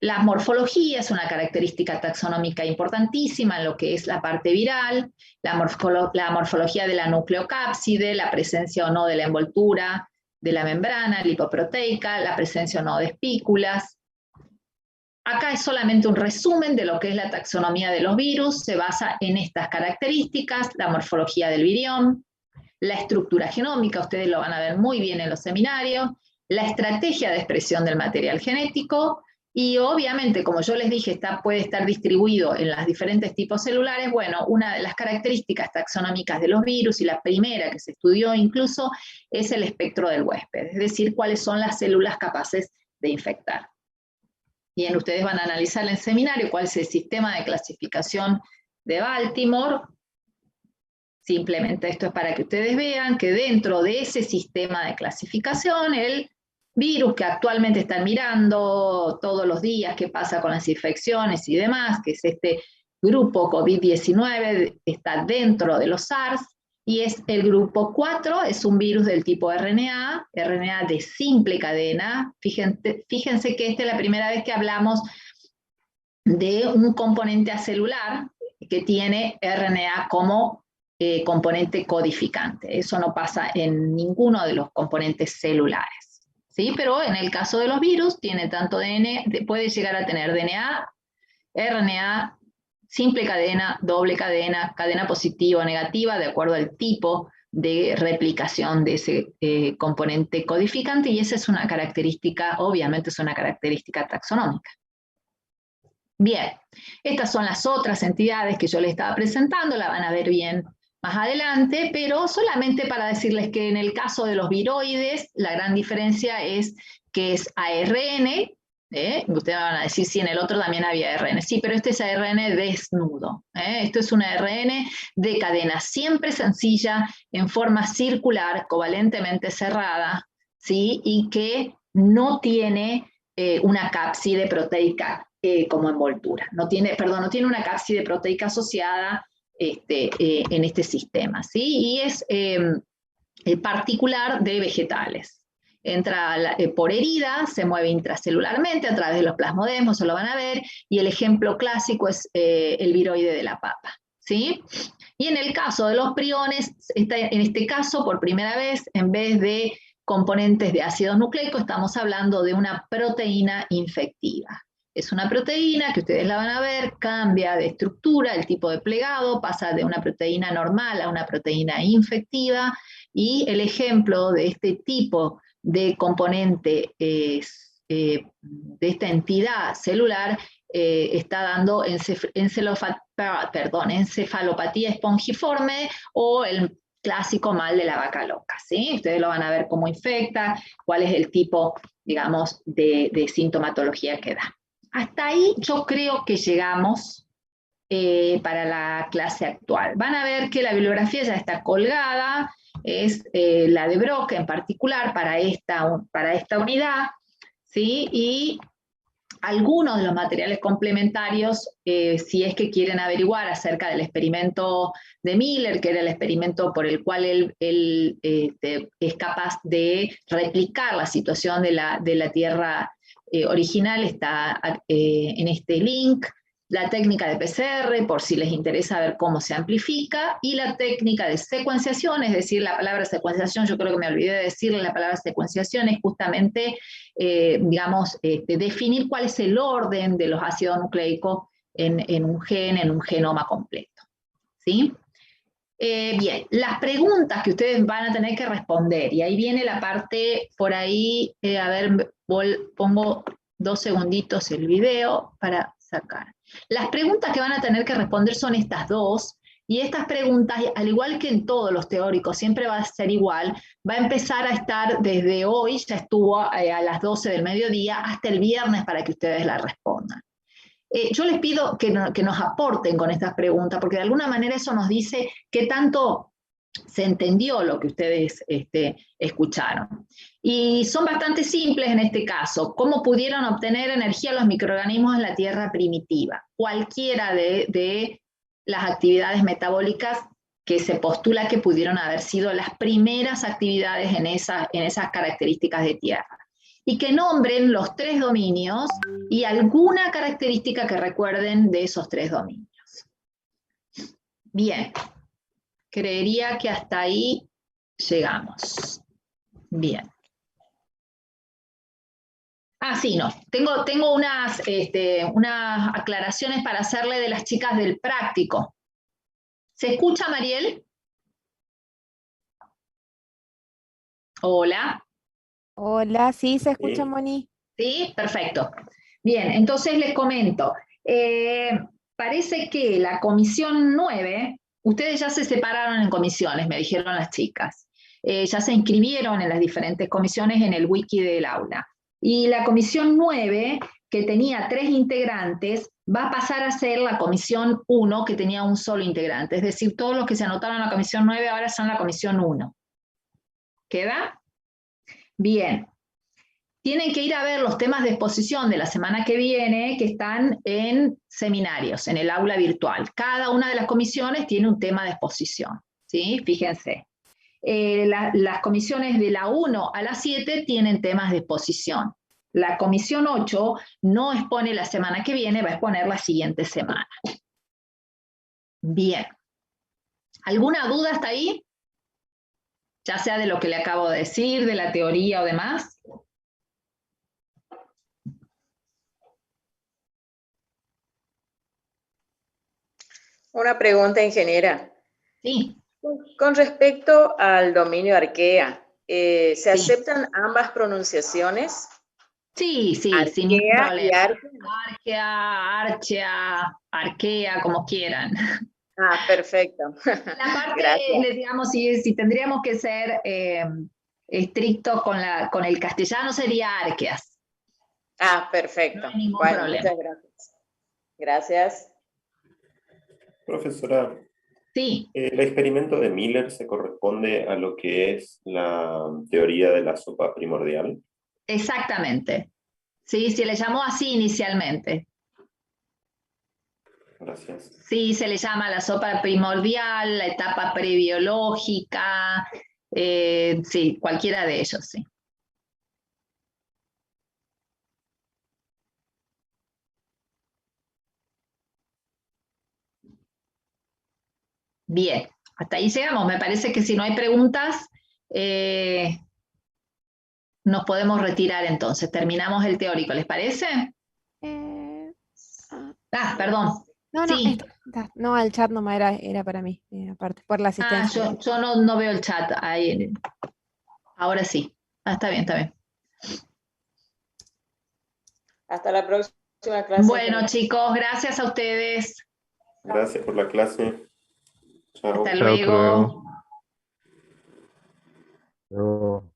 La morfología es una característica taxonómica importantísima en lo que es la parte viral, la morfología de la nucleocápside, la presencia o no de la envoltura de la membrana lipoproteica, la presencia o no de espículas. Acá es solamente un resumen de lo que es la taxonomía de los virus, se basa en estas características, la morfología del virión, la estructura genómica, ustedes lo van a ver muy bien en los seminarios, la estrategia de expresión del material genético, y obviamente, como yo les dije, puede estar distribuido en los diferentes tipos celulares. Bueno, una de las características taxonómicas de los virus, y la primera que se estudió incluso, es el espectro del huésped, es decir, cuáles son las células capaces de infectar. Bien, ustedes van a analizar en el seminario cuál es el sistema de clasificación de Baltimore. Simplemente esto es para que ustedes vean que dentro de ese sistema de clasificación, el virus que actualmente están mirando todos los días, qué pasa con las infecciones y demás, que es este grupo COVID-19, está dentro de los SARS, y es el grupo 4, es un virus del tipo RNA de simple cadena. Fíjense que esta es la primera vez que hablamos de un componente acelular que tiene RNA como componente codificante. Eso no pasa en ninguno de los componentes celulares, ¿sí? Pero en el caso de los virus, tiene tanto DNA, puede llegar a tener DNA, RNA, simple cadena, doble cadena, cadena positiva o negativa, de acuerdo al tipo de replicación de ese componente codificante, y esa es una característica, obviamente es una característica taxonómica. Bien, estas son las otras entidades que yo les estaba presentando, la van a ver bien más adelante, pero solamente para decirles que en el caso de los viroides, la gran diferencia es que es ARN, ustedes van a decir, sí, en el otro también había ARN, sí, pero este es ARN desnudo, esto es un ARN de cadena siempre sencilla, en forma circular, covalentemente cerrada, ¿sí? Y que no tiene una cápside proteica como envoltura, no tiene una cápside proteica asociada en este sistema, ¿sí? Y es particular de vegetales. Entra por herida, se mueve intracelularmente a través de los plasmodesmos, se lo van a ver, y el ejemplo clásico es el viroide de la papa, ¿sí? Y en el caso de los priones, en este caso, por primera vez, en vez de componentes de ácidos nucleicos, estamos hablando de una proteína infectiva. Es una proteína que ustedes la van a ver, cambia de estructura, el tipo de plegado, pasa de una proteína normal a una proteína infectiva, y el ejemplo de este tipo de componente, de esta entidad celular, está dando encefalopatía espongiforme o el clásico mal de la vaca loca, ¿sí? Ustedes lo van a ver cómo infecta, cuál es el tipo, digamos, de sintomatología que da. Hasta ahí yo creo que llegamos para la clase actual. Van a ver que la bibliografía ya está colgada, es la de Broca en particular para esta unidad, ¿sí? Y algunos de los materiales complementarios, si es que quieren averiguar acerca del experimento de Miller, que era el experimento por el cual él es capaz de replicar la situación de la Tierra original, está en este link. La técnica de PCR, por si les interesa ver cómo se amplifica, y la técnica de secuenciación, es decir, la palabra secuenciación, yo creo que me olvidé de decirle, la palabra secuenciación es justamente, digamos, definir cuál es el orden de los ácidos nucleicos en un gen, en un genoma completo, ¿sí? Bien, las preguntas que ustedes van a tener que responder, y ahí viene la parte, por ahí, a ver, pongo 2 segunditos el video para sacar. Las preguntas que van a tener que responder son estas dos, y estas preguntas, al igual que en todos los teóricos, siempre va a ser igual, va a empezar a estar desde hoy, ya estuvo a las 12 del mediodía, hasta el viernes para que ustedes las respondan. Yo les pido que nos aporten con estas preguntas, porque de alguna manera eso nos dice qué tanto se entendió lo que ustedes escucharon. Y son bastante simples en este caso. ¿Cómo pudieron obtener energía los microorganismos en la Tierra primitiva? Cualquiera de las actividades metabólicas que se postula que pudieron haber sido las primeras actividades en esas características de Tierra. Y que nombren los 3 dominios y alguna característica que recuerden de esos 3 dominios. Bien. Creería que hasta ahí llegamos. Bien. Ah, sí, no. Tengo unas aclaraciones para hacerle de las chicas del práctico. ¿Se escucha, Mariel? Hola. Hola, sí, se escucha, Sí. Moni. ¿Sí? Perfecto. Bien, entonces les comento. Eh, Parece que la comisión 9, ustedes ya se separaron en comisiones, me dijeron las chicas. Ya se inscribieron en las diferentes comisiones en el wiki del aula. Y la comisión 9, que tenía 3 integrantes, va a pasar a ser la comisión 1, que tenía un solo integrante. Es decir, todos los que se anotaron en la comisión 9 ahora son la comisión 1. ¿Queda? Bien. Tienen que ir a ver los temas de exposición de la semana que viene que están en seminarios, en el aula virtual. Cada una de las comisiones tiene un tema de exposición, ¿sí? Fíjense. Las comisiones de la 1 a la 7 tienen temas de exposición. La comisión 8 no expone la semana que viene, va a exponer la siguiente semana. Bien. ¿Alguna duda hasta ahí? Ya sea de lo que le acabo de decir, de la teoría o demás. Una pregunta, ingeniera. Sí. Con respecto al dominio Arquea, ¿se Sí. aceptan ambas pronunciaciones? Sí, sí, sin ningún Arquea y problema. Arquea. Arquea, Arquea, como quieran. Ah, perfecto. La parte, Gracias. digamos, si tendríamos que ser estrictos con el castellano sería Arqueas. Ah, No perfecto. hay ningún Bueno, problema. muchas gracias. Gracias. Profesora, Sí, el experimento de Miller se corresponde a lo que es la teoría de la sopa primordial. exactamente. Sí, se le llamó así inicialmente. Gracias. Sí, se le llama la sopa primordial, la etapa prebiológica, sí, cualquiera de ellos, sí. Bien, hasta ahí llegamos. Me parece que si no hay preguntas, nos podemos retirar entonces. Terminamos el teórico, ¿les parece? Eh, ah, Ah, perdón. no, no, Sí. no, el chat no era para mí, aparte, por la Ah, asistencia. yo no veo el chat ahí. Ahora sí. Ah, está bien, está bien. Hasta la próxima clase, Bueno, ingeniera. chicos, gracias a ustedes. Gracias por la clase. Chao. Hasta Chao, hasta luego. luego. Luego.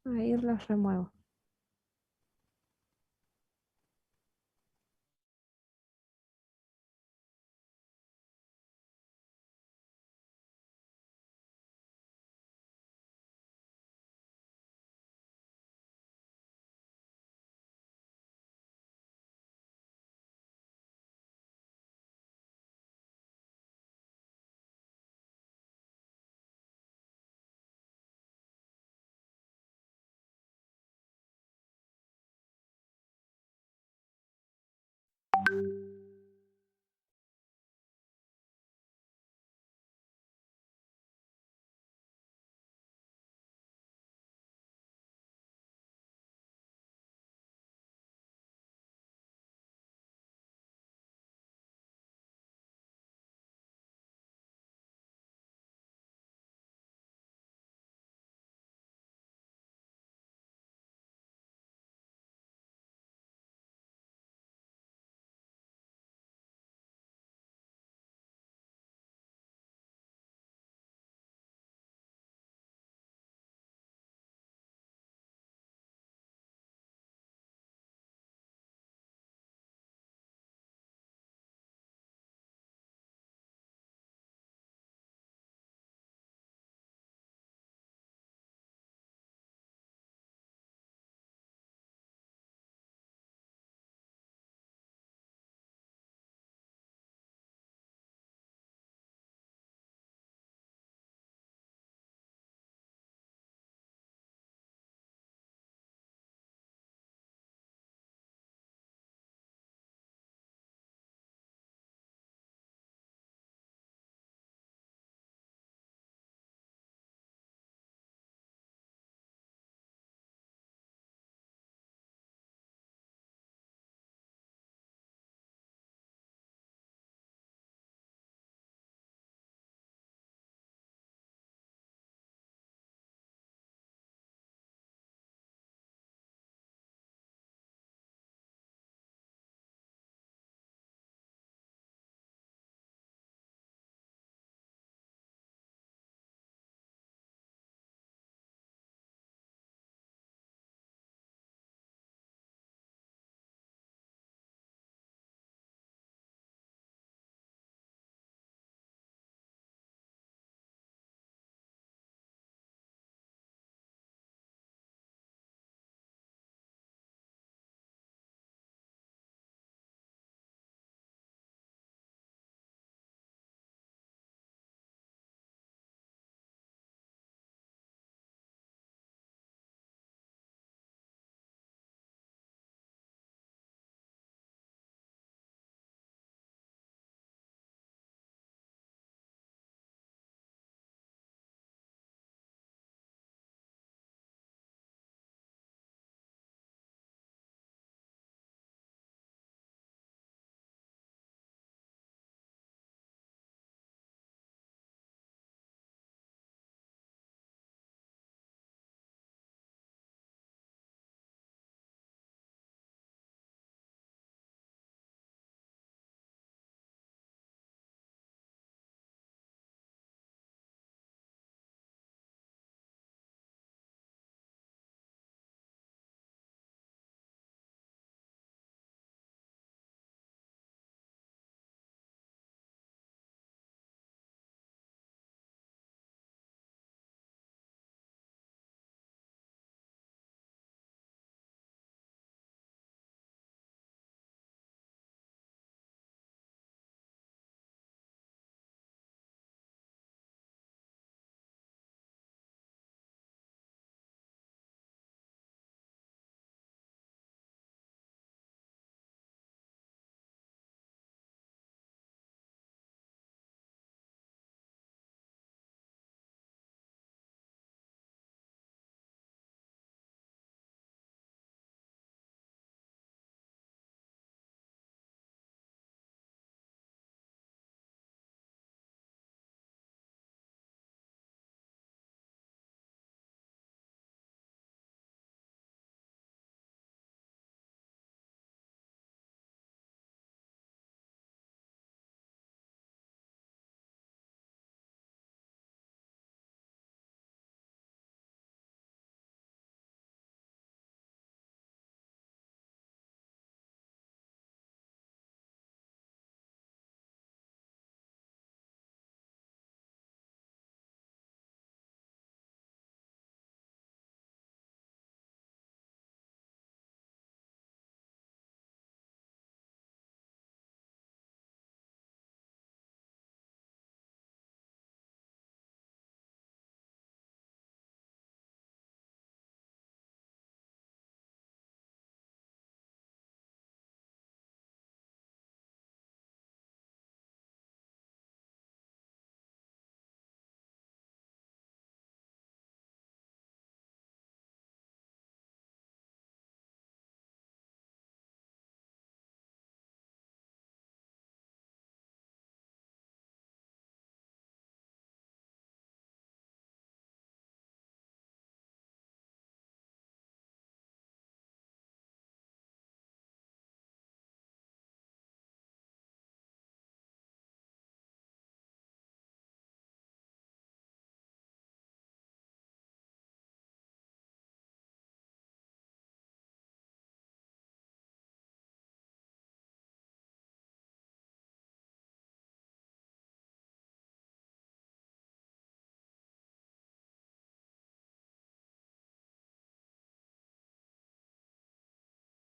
Ahí los remuevo.